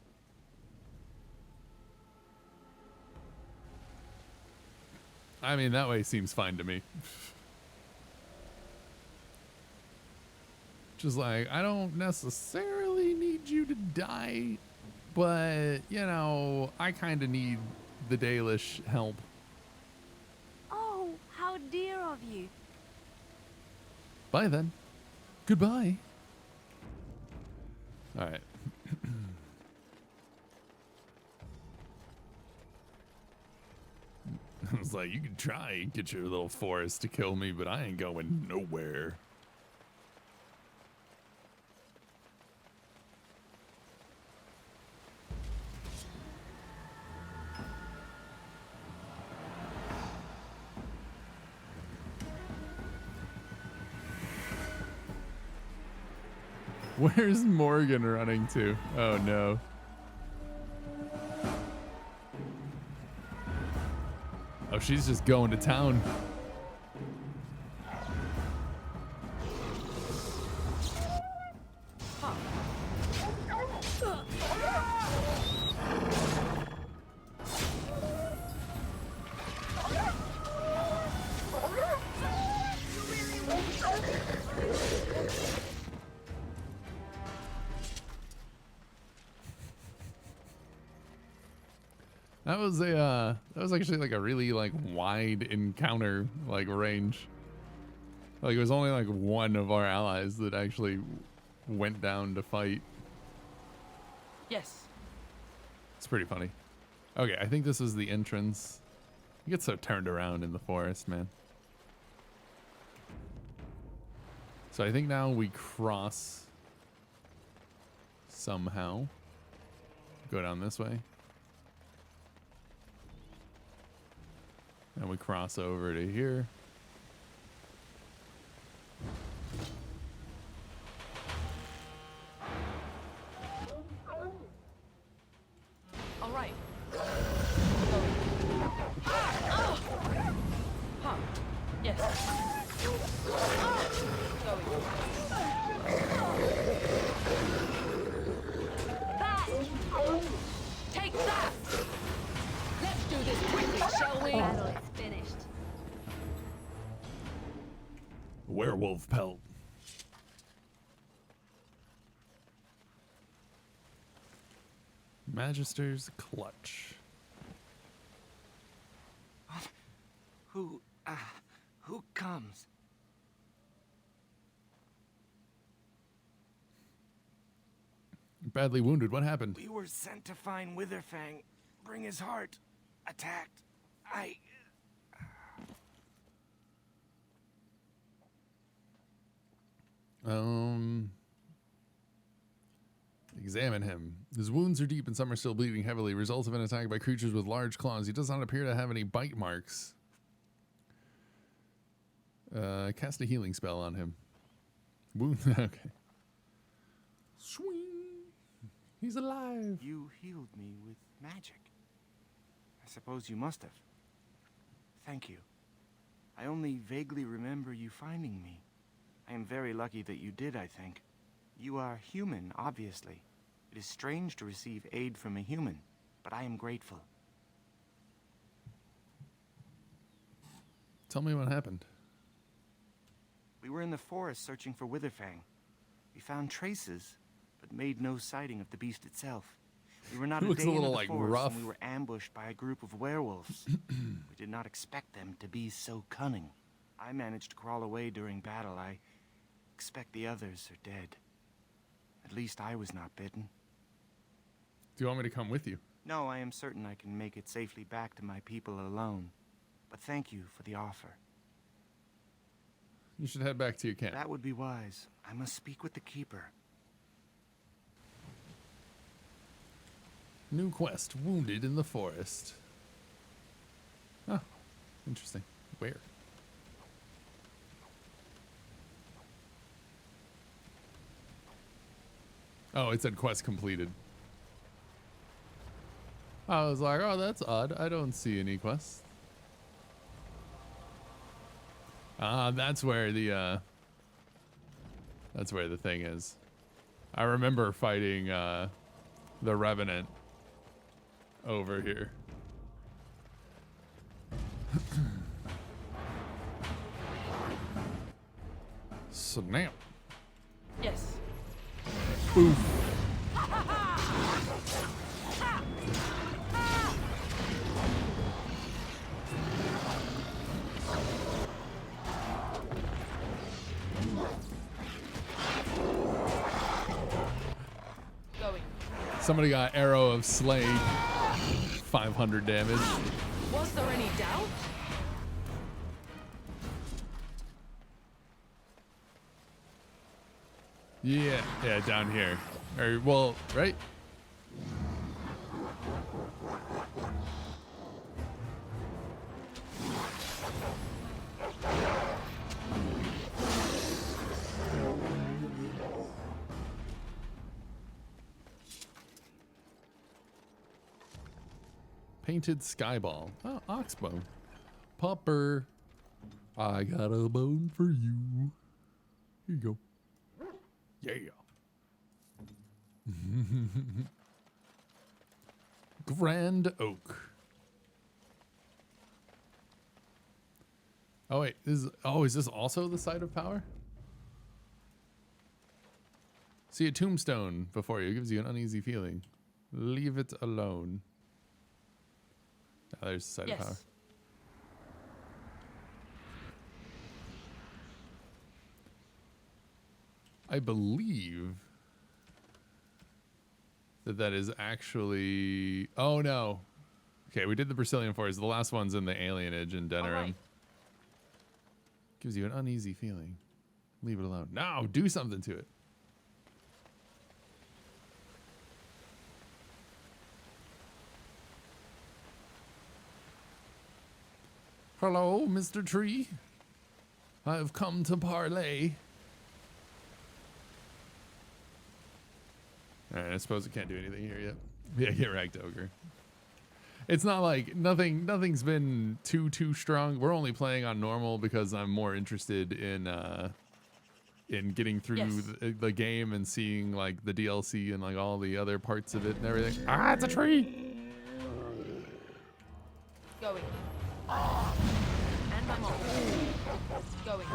I mean, that way seems fine to me. Just like, I don't necessarily need you to die, but, you know, I kind of need the Dalish help. Oh, how dear of you. Bye then. Goodbye. All right. I was like, you can try and get your little forest to kill me, but I ain't going nowhere. Where's Morgan running to? Oh no. Oh, she's just going to town. That was actually like a really like wide encounter like range. Like it was only like one of our allies that actually went down to fight. Yes. It's pretty funny. Okay, I think this is the entrance. You get so turned around in the forest, man. So I think now we cross somehow. Go down this way. And we cross over to here. All right. Huh. Yes. That! Take that! Let's do this quickly, shall we? Battle is finished. Werewolf pelt. Magister's clutch. Who comes? Badly wounded. What happened? We were sent to find Witherfang. Bring his heart. Attacked. Examine him. His wounds are deep and some are still bleeding heavily. Result of an attack by creatures with large claws. He does not appear to have any bite marks. Cast a healing spell on him. Wound. Okay. Swing. He's alive. You healed me with magic. I suppose you must have. Thank you. I only vaguely remember you finding me. I am very lucky that you did, I think. You are human, obviously. It is strange to receive aid from a human, but I am grateful. Tell me what happened. We were in the forest searching for Witherfang. We found traces, but made no sighting of the beast itself. We were not a Looks day a little into the like forest, rough. and we were ambushed by a group of werewolves. We did not expect them to be so cunning. I managed to crawl away during battle. I expect the others are dead. At least I was not bitten. Do you want me to come with you? No, I am certain I can make it safely back to my people alone. But thank you for the offer. You should head back to your camp. That would be wise. I must speak with the keeper. New quest. Wounded in the forest. Interesting. Where? Oh, it said quest completed. I was like, oh, that's odd. I don't see any quests. That's where the thing is. I remember fighting the Revenant over here. Snap. Yes. Oof. Going. Somebody got Arrow of Slay. 500 damage. Was there any doubt? Yeah, down here. Or, well, right? Painted Skyball. Oh, Oxbone. Popper. I got a bone for you. Here you go. Yeah. Grand Oak. Oh wait, is this also the site of power? See a tombstone before you. It gives you an uneasy feeling. Leave it alone. Oh, there's the site of power. I believe that is actually... Oh, no. Okay, we did the Brazilian Forest. The last one's in the Alienage in Denerim. Right. Gives you an uneasy feeling. Leave it alone. No, do something to it. Hello, Mr. Tree. I have come to parley. Alright, I suppose we can't do anything here yet. Yeah, get wrecked, Ogre. It's not like nothing's been too strong. We're only playing on normal because I'm more interested in getting through the game and seeing like the DLC and like all the other parts of it and everything. Ah, it's a tree. Going. And I'm off. Going.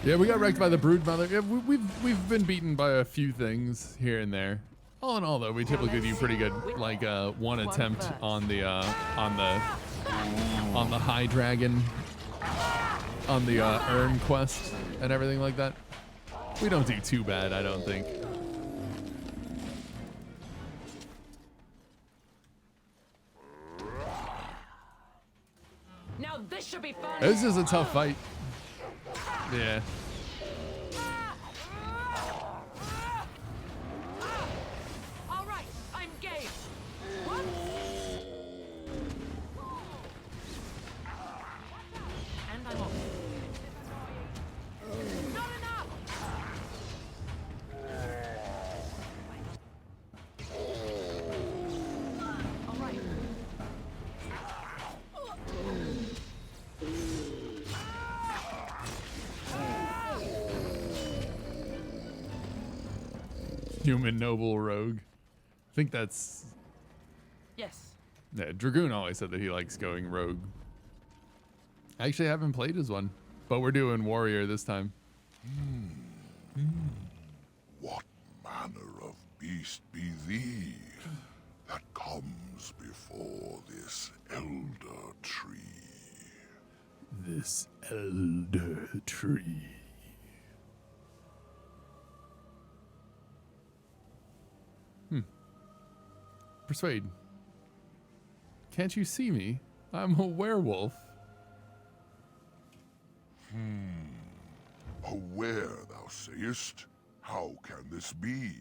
Yeah, we got wrecked by the Broodmother. Yeah, we've been beaten by a few things here and there. All in all, though, we typically do pretty good. Like one attempt on the High Dragon, on the Urn quest and everything like that. We don't do too bad, I don't think. Now this should be fun. This is a tough fight. Yeah. All right, I'm game. What? And I'm off. Not enough. All right. Human Noble Rogue. I think that's... Yes. Yeah, Dragoon always said that he likes going rogue. I actually haven't played as one, but we're doing Warrior this time. What manner of beast be thee that comes before this elder tree? This elder tree. Persuade. Can't you see me? I'm a werewolf. A were, thou sayest? How can this be?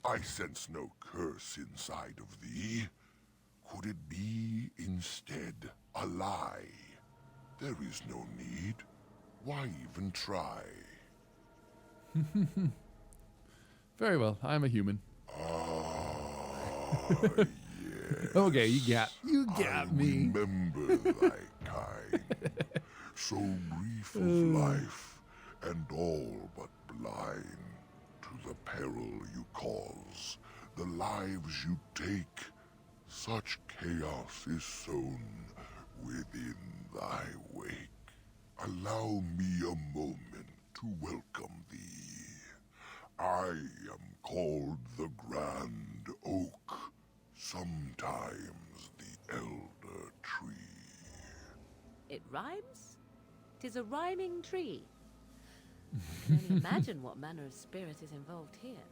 I sense no curse inside of thee. Could it be instead a lie? There is no need. Why even try? Very well. I'm a human. Yes. Okay, you got me. Remember thy kind. So brief of life, and all but blind to the peril you cause, the lives you take. Such chaos is sown within thy wake. Allow me a moment to welcome thee. I am called the Grand Oak, sometimes the Elder Tree. It rhymes? 'Tis a rhyming tree. I can only imagine what manner of spirit is involved here.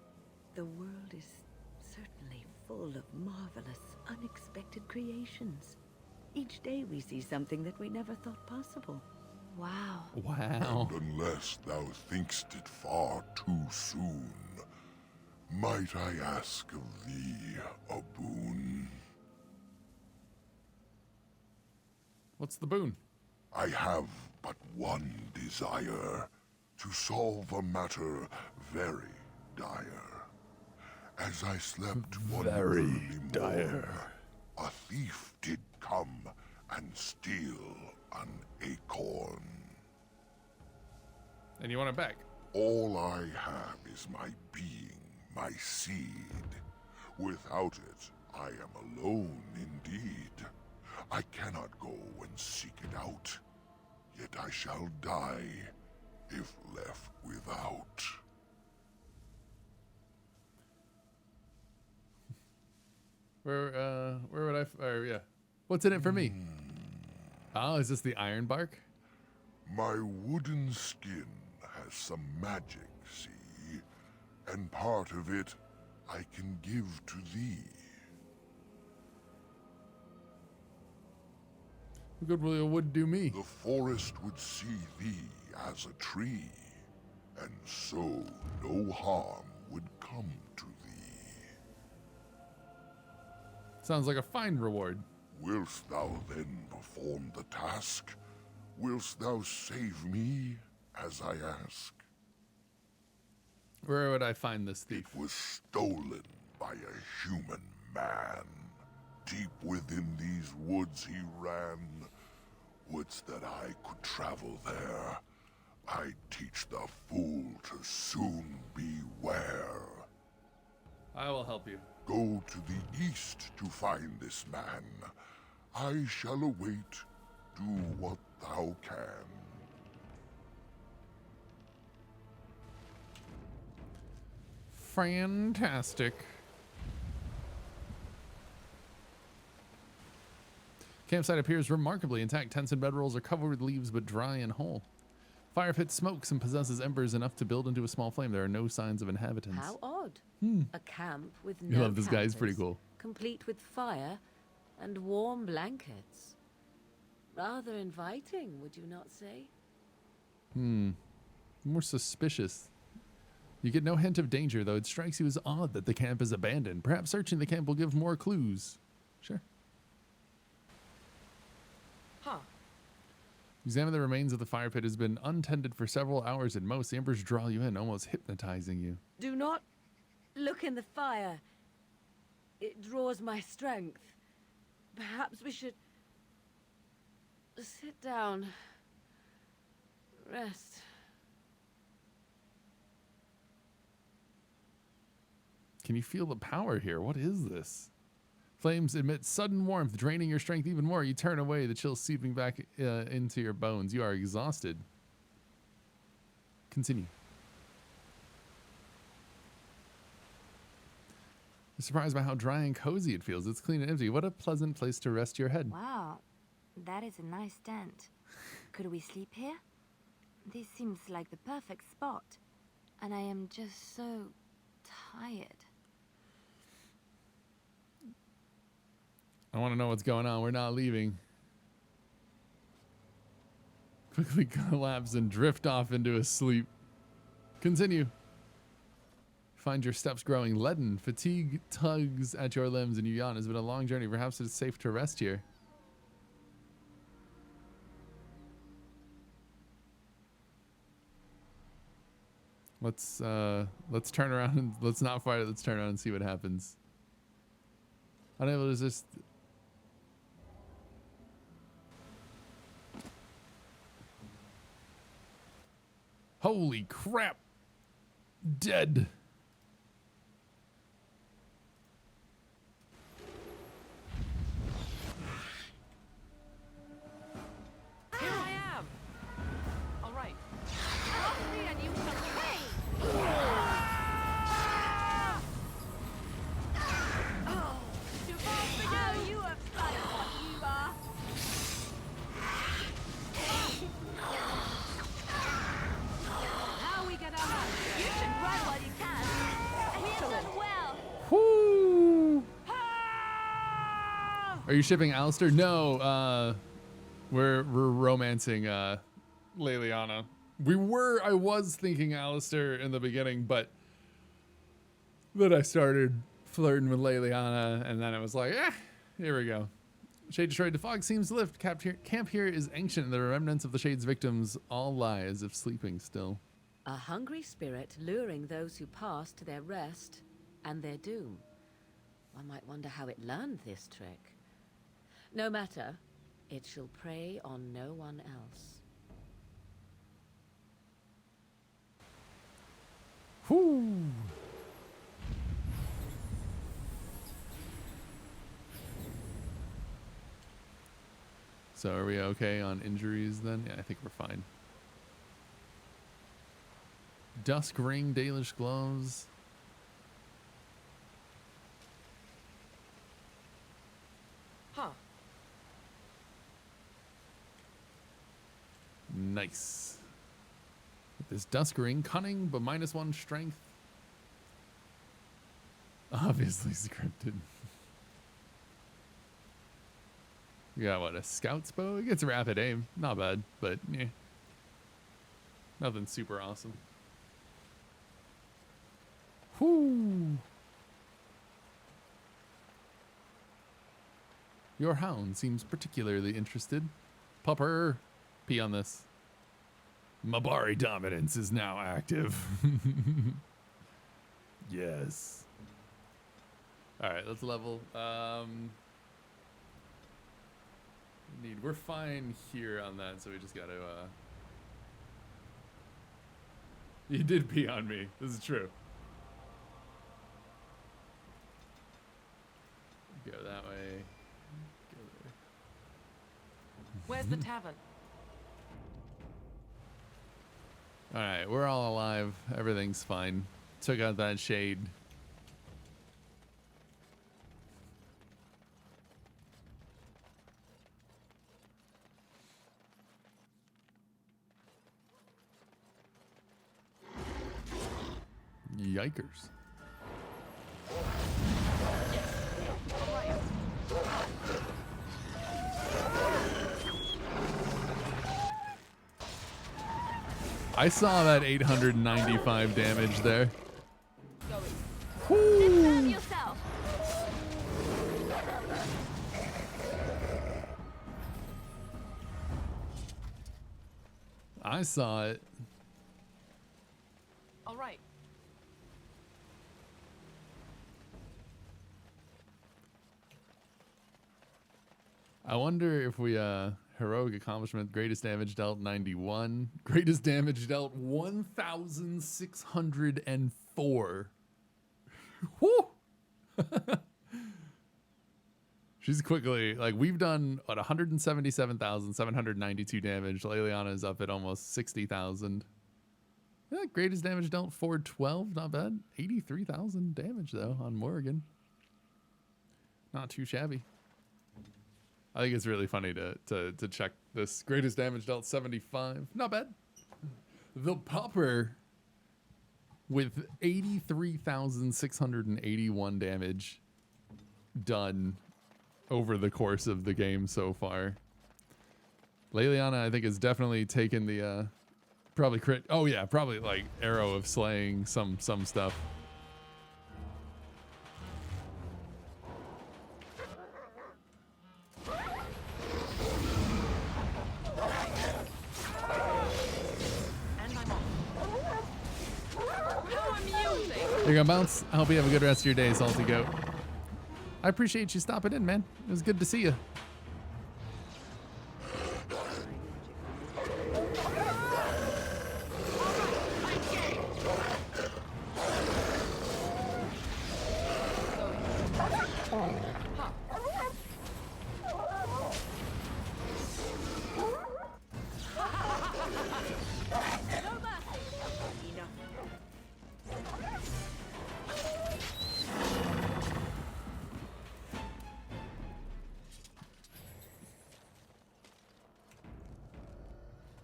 The world is certainly full of marvelous, unexpected creations. Each day we see something that we never thought possible. Wow. Wow. And unless thou thinkst it far too soon, might I ask of thee a boon? What's the boon? I have but one desire, to solve a matter very dire. As I slept one early morn, a thief did come and steal an acorn. And you want it back? All I have is my being, my seed. Without it, I am alone indeed. I cannot go and seek it out, yet I shall die if left without. Where would yeah. What's in it for me? Oh, is this the iron bark? My wooden skin has some magic, see? And part of it I can give to thee. What good will your wood do me? The forest would see thee as a tree, and so no harm would come to thee. Sounds like a fine reward. Wilt thou then perform the task? Wilt thou save me as I ask? Where would I find this thief? It was stolen by a human man. Deep within these woods he ran. Wouldst that I could travel there, I'd teach the fool to soon beware. I will help you. Go to the east to find this man. I shall await. Do what thou can. Fantastic. Campsite appears remarkably intact. Tents and bedrolls are covered with leaves but dry and whole. Fire pit smokes and possesses embers enough to build into a small flame. There are no signs of inhabitants. How odd. A camp with You no love this guy, he's pretty campers, cool. complete with fire and warm blankets. Rather inviting, would you not say? More suspicious. You get no hint of danger, though it strikes you as odd that the camp is abandoned. Perhaps searching the camp will give more clues. Sure. Huh. Examine the remains of the fire pit. Has been untended for several hours at most. The embers draw you in, almost hypnotizing you. Do not look in the fire. It draws my strength. Perhaps we should sit down. Rest. Can you feel the power here? What is this? Flames emit sudden warmth, draining your strength even more. You turn away, the chill seeping back into your bones. You are exhausted. Continue. You're surprised by how dry and cozy it feels. It's clean and empty. What a pleasant place to rest your head. Wow, that is a nice tent. Could we sleep here? This seems like the perfect spot. And I am just so tired. I want to know what's going on. We're not leaving. Quickly collapse and drift off into a sleep. Continue. Find your steps growing leaden. Fatigue tugs at your limbs and you yawn. It's been a long journey. Perhaps it's safe to rest here. Let's turn around and let's not fight it. Let's turn around and see what happens. Unable to resist. Holy crap. Dead. Here I am. All right. Trust me and you shall pay. Oh, you are fun, you are. How we get out? You should run while you can. And you've done well. Whoo! Are you shipping Alistair? No, we're romancing Leliana. I was thinking Alistair in the beginning, but then I started flirting with Leliana, and then it was like, here we go. Shade destroyed. The fog seems to lift. Camp here is ancient, and the remnants of the Shade's victims all lie as if sleeping still. A hungry spirit luring those who pass to their rest and their doom. One might wonder how it learned this trick. No matter, it shall prey on no one else. Whoo! So are we okay on injuries then? Yeah, I think we're fine. Dusk ring, Dalish gloves. Huh. Nice. With this dusk ring, cunning, but -1 strength. Obviously scripted. You got what, a scout's bow? It gets rapid aim. Not bad, but yeah. Nothing super awesome. Whoo! Your hound seems particularly interested. Pupper, pee on this. Mabari dominance is now active. Yes. All right, let's level. We're fine here on that, so we just gotta. You did pee on me. This is true. Go that way. Go there. Where's the tavern? All right, we're all alive. Everything's fine. Took out that shade. Yikers. I saw that 895 damage there. Defend yourself. I saw it. All right. I wonder if we heroic accomplishment, greatest damage dealt 91, greatest damage dealt 1,604. Woo! She's quickly, like, we've done what, 177,792 damage. Leliana is up at almost 60,000. Yeah, greatest damage dealt 412, not bad. 83,000 damage though on Morrigan. Not too shabby. I think it's really funny to check this. Greatest damage dealt 75. Not bad. The Pupper with 83,681 damage done over the course of the game so far. Leliana, I think, has definitely taken the probably crit. Oh yeah, probably like Arrow of Slaying some stuff. You're gonna bounce. I hope you have a good rest of your day, Salty Goat. I appreciate you stopping in, man. It was good to see you.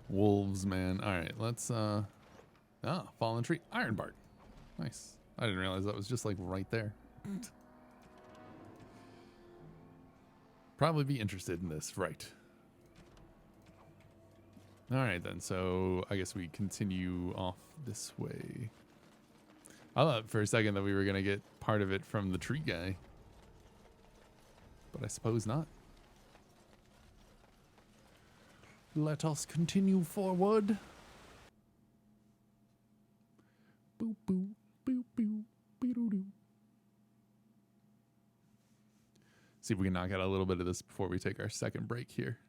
Wolves, man. All right, let's fallen tree, Ironbark. Nice. I didn't realize that was just like right there. Probably be interested in this, right? All right then. So I guess we continue off this way. I thought for a second that we were gonna get part of it from the tree guy, but I suppose not. Let us continue forward. Boop, boop, boop, boop, boop. See if we can knock out a little bit of this before we take our second break here.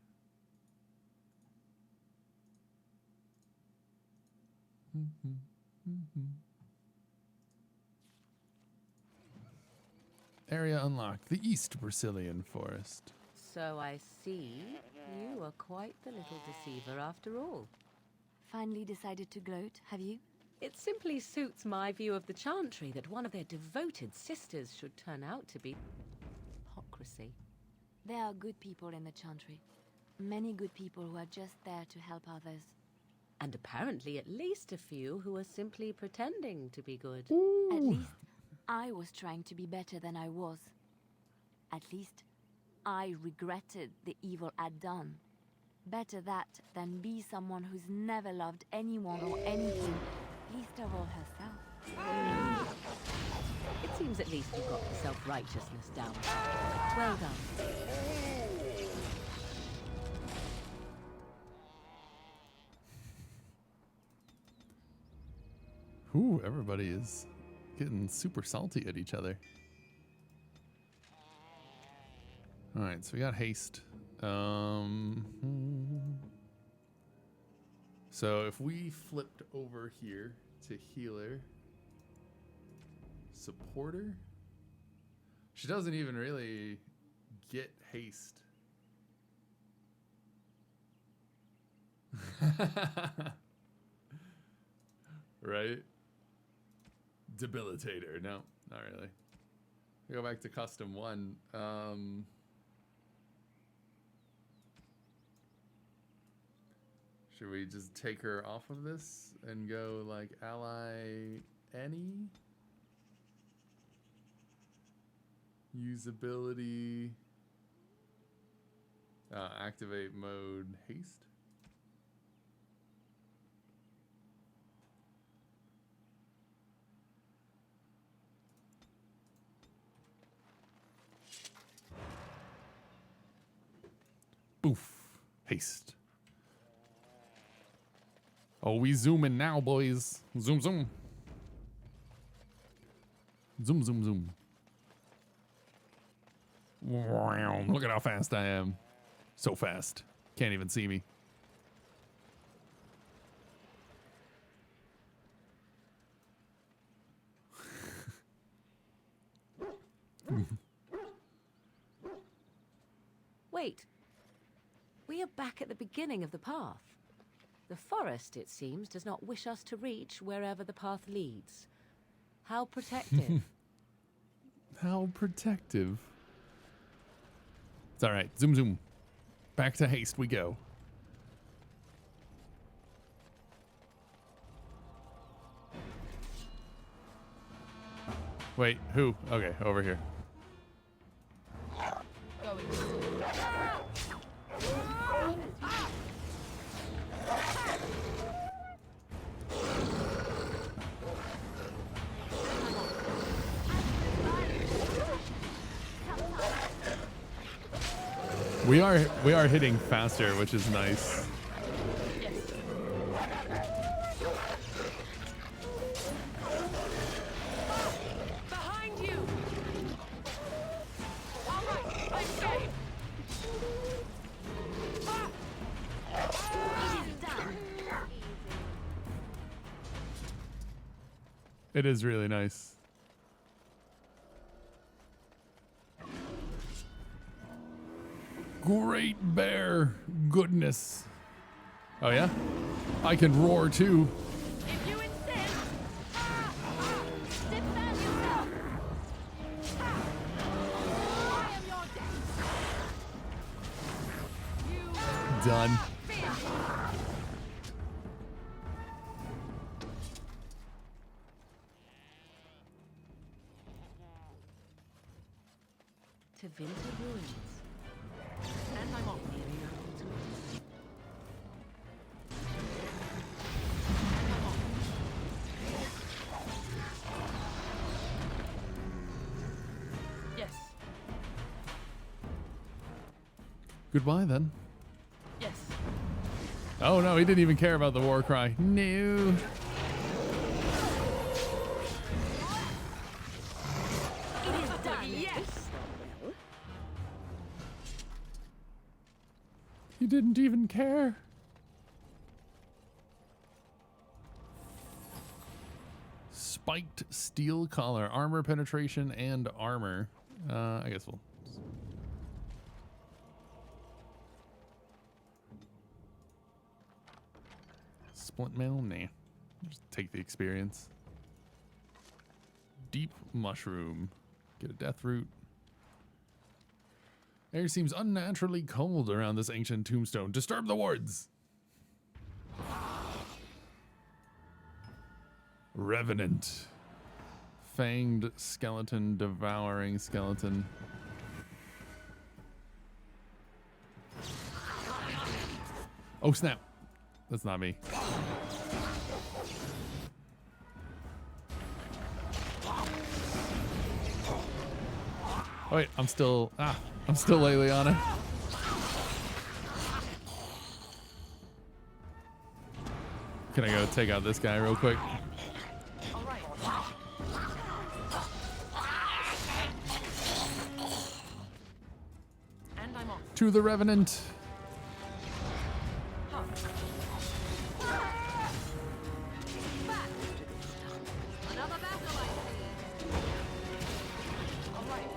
Area unlocked. The East Brazilian Forest. So I see you are quite the little deceiver after all. Finally decided to gloat, have you? It simply suits my view of the Chantry that one of their devoted sisters should turn out to be hypocrisy. There are good people in the Chantry. Many good people who are just there to help others. And apparently at least a few who are simply pretending to be good. At least I was trying to be better than I was. At least I regretted the evil I'd done. Better that than be someone who's never loved anyone or anything, least of all herself. It seems at least you've got the self-righteousness down. Well done. Ooh, everybody is getting super salty at each other. All right, so we got haste. So if we flipped over here to healer, supporter, she doesn't even really get haste. Right? Debilitator. No, not really. Go back to custom 1. Should we just take her off of this and go like ally any? Usability. Activate mode haste. Boof. Haste. Oh, we zooming now, boys. Zoom, zoom. Zoom, zoom, zoom. Wow, look at how fast I am. So fast. Can't even see me. Wait. We are back at the beginning of the path. The forest, it seems, does not wish us to reach wherever the path leads. How protective. How protective. It's all right. Zoom, zoom. Back to haste we go. Wait, who? Okay, over here. We are hitting faster, which is nice. It is really nice. Great bear goodness. Oh yeah? I can roar too. If you insist, defend yourself. I am your death. Done. To Vinter Ruins. And I'm off. Yes. Goodbye then. Yes. Oh no, he didn't even care about the war cry. No. It is done. Yes. He didn't even care. Spiked steel collar, armor penetration, and armor. I guess we'll. Splint mail? Nah. Just take the experience. Deep mushroom. Get a death root. Air seems unnaturally cold around this ancient tombstone. Disturb the wards! Revenant. Fanged skeleton, devouring skeleton. Oh snap. That's not me. Oh wait, I'm still Leliana. Can I go take out this guy real quick? All right. And I'm off. To the Revenant. Another battle, I see. All right.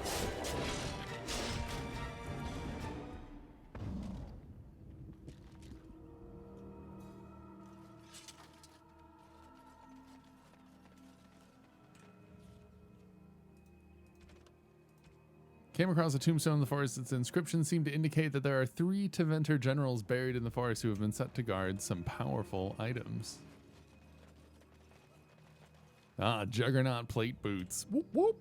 Came across a tombstone in the forest. Its inscription seemed to indicate that there are 3 Tevinter generals buried in the forest who have been set to guard some powerful items. Ah, Juggernaut plate boots. Whoop whoop.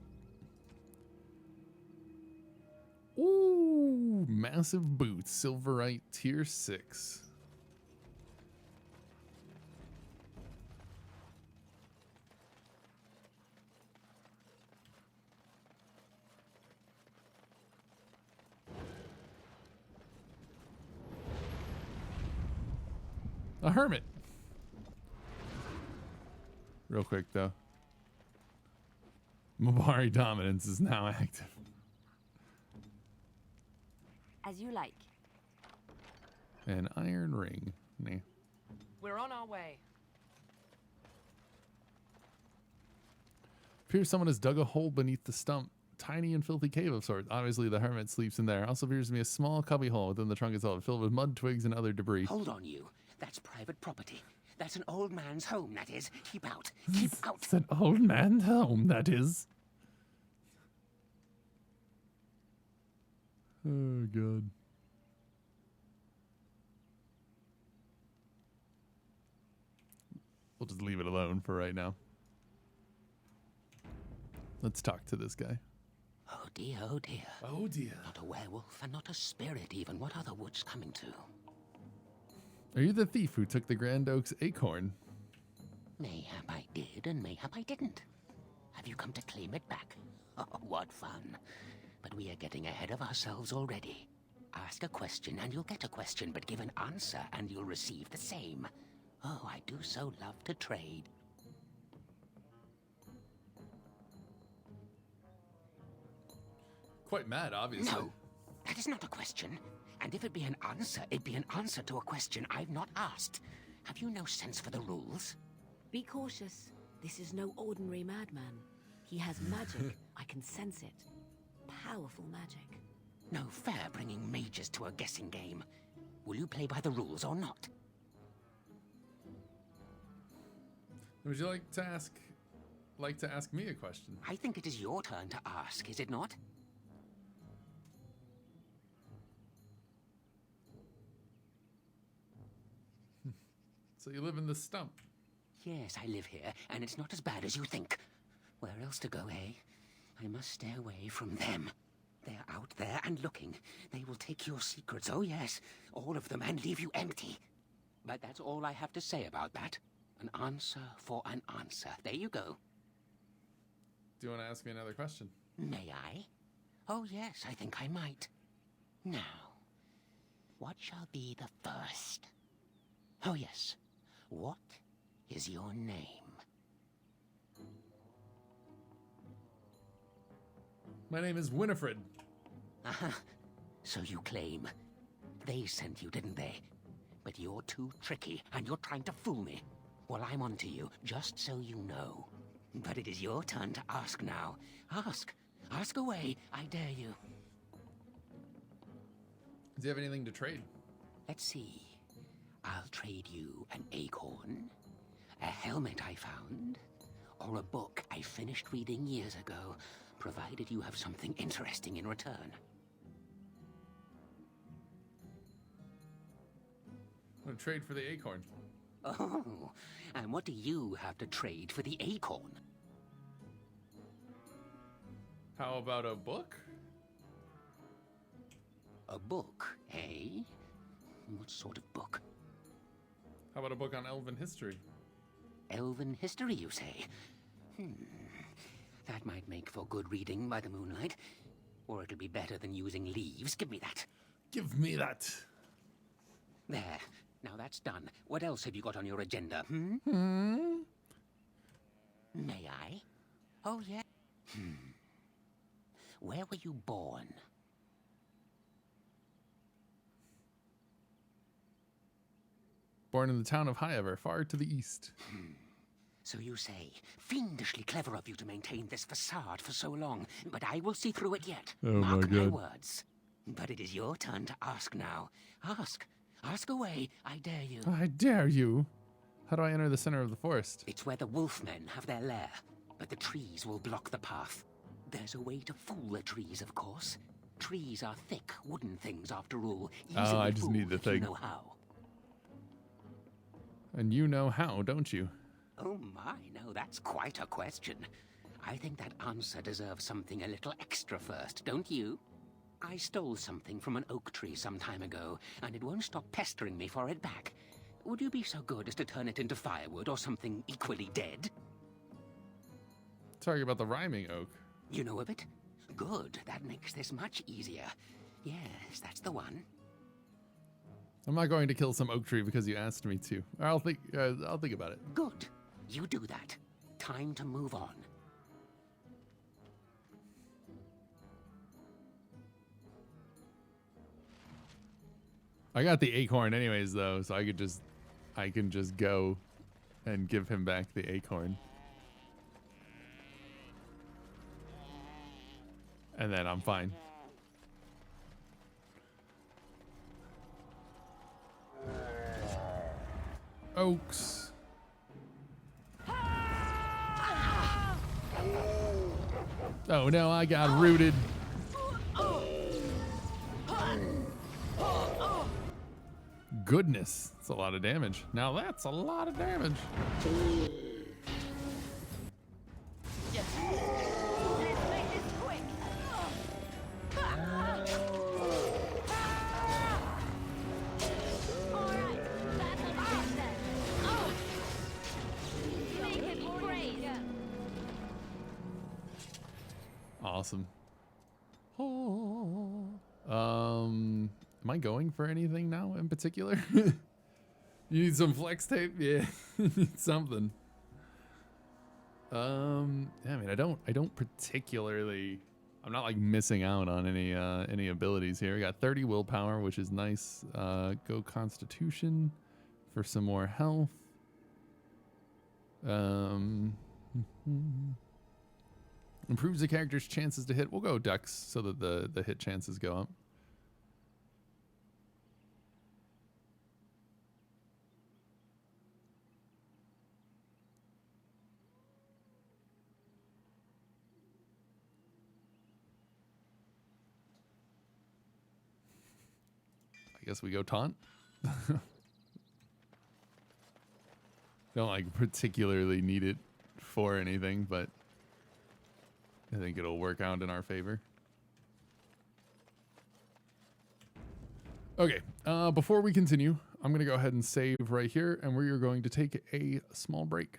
Ooh, massive boots. Silverite tier 6. A hermit. Real quick though. Mabari dominance is now active. As you like. An iron ring. Nah. We're on our way. Appears someone has dug a hole beneath the stump. Tiny and filthy cave of sorts. Obviously the hermit sleeps in there. Also appears to be a small cubby hole within the trunk itself, filled with mud, twigs, and other debris. Hold on, you. That's private property. That's an old man's home, that is. Keep out. Keep out. It's an old man's home, that is. Oh, God. We'll just leave it alone for right now. Let's talk to this guy. Oh dear, oh dear. Oh dear. Not a werewolf and not a spirit even. What are the woods coming to? Are you the thief who took the Grand Oak's acorn? Mayhap I did and mayhap I didn't. Have you come to claim it back? Oh, what fun. But we are getting ahead of ourselves already. Ask a question and you'll get a question, but give an answer and you'll receive the same. Oh, I do so love to trade. Quite mad, obviously. No, that is not a question. And if it be an answer, it'd be an answer to a question I've not asked. Have you no sense for the rules? Be cautious. This is no ordinary madman. He has magic. I can sense it. Powerful magic. No fair bringing mages to a guessing game. Will you play by the rules or not? Would you like to ask me a question? I think it is your turn to ask, is it not? So you live in the stump? Yes, I live here, and it's not as bad as you think. Where else to go, eh? I must stay away from them. They're out there and looking. They will take your secrets, oh yes, all of them, and leave you empty. But that's all I have to say about that. An answer for an answer. There you go. Do you want to ask me another question? May I? Oh yes, I think I might. Now, what shall be the first? Oh yes, what is your name? My name is Winifred. Uh-huh. So you claim. They sent you, didn't they? But you're too tricky, and you're trying to fool me. Well, I'm on to you, just so you know. But it is your turn to ask now. Ask. Ask away, I dare you. Do you have anything to trade? Let's see. I'll trade you an acorn, a helmet I found, or a book I finished reading years ago, provided you have something interesting in return. I'm gonna trade for the acorn. Oh, and what do you have to trade for the acorn? How about a book? A book, eh? What sort of book? How about a book on elven history? Elven history, you say? That might make for good reading by the moonlight. Or it'll be better than using leaves. Give me that. Give me that. There. Now that's done. What else have you got on your agenda, May I? Oh, yeah. Where were you born? Born in the town of Highever, far to the east. So you say. Fiendishly clever of you to maintain this facade for so long, but I will see through it yet. Oh Mark my my God. words. But it is your turn to ask now. Ask. Ask away, I dare you. I dare you. How do I enter the center of the forest? It's where the wolfmen have their lair, but the trees will block the path. There's a way to fool the trees, of course. Trees are thick, wooden things, after all. Oh, I just Easily need the fooled if you thing. know how. And you know how, don't you? Oh my, no, that's quite a question. I think that answer deserves something a little extra first, don't you? I stole something from an oak tree some time ago, and it won't stop pestering me for it back. Would you be so good as to turn it into firewood or something equally dead? Talking about the rhyming oak. You know of it? Good, that makes this much easier. Yes, that's the one. I'm not going to kill some oak tree because you asked me to. I'll think about it. Good. You do that. Time to move on. I got the acorn anyways though, so I can just go and give him back the acorn. And then I'm fine. Oaks. Oh no, I got rooted. Goodness, that's a lot of damage. Now that's a lot of damage. Awesome. Am I going for anything now in particular? You need some flex tape? Yeah, you need something. Yeah, I mean, I don't particularly. I'm not like missing out on any abilities here. I got 30 willpower, which is nice. Go Constitution for some more health. Improves the character's chances to hit. We'll go Dex so that the hit chances go up. I guess we go taunt. Don't like particularly need it for anything, but I think it'll work out in our favor. Okay, before we continue, I'm going to go ahead and save right here, and we are going to take a small break.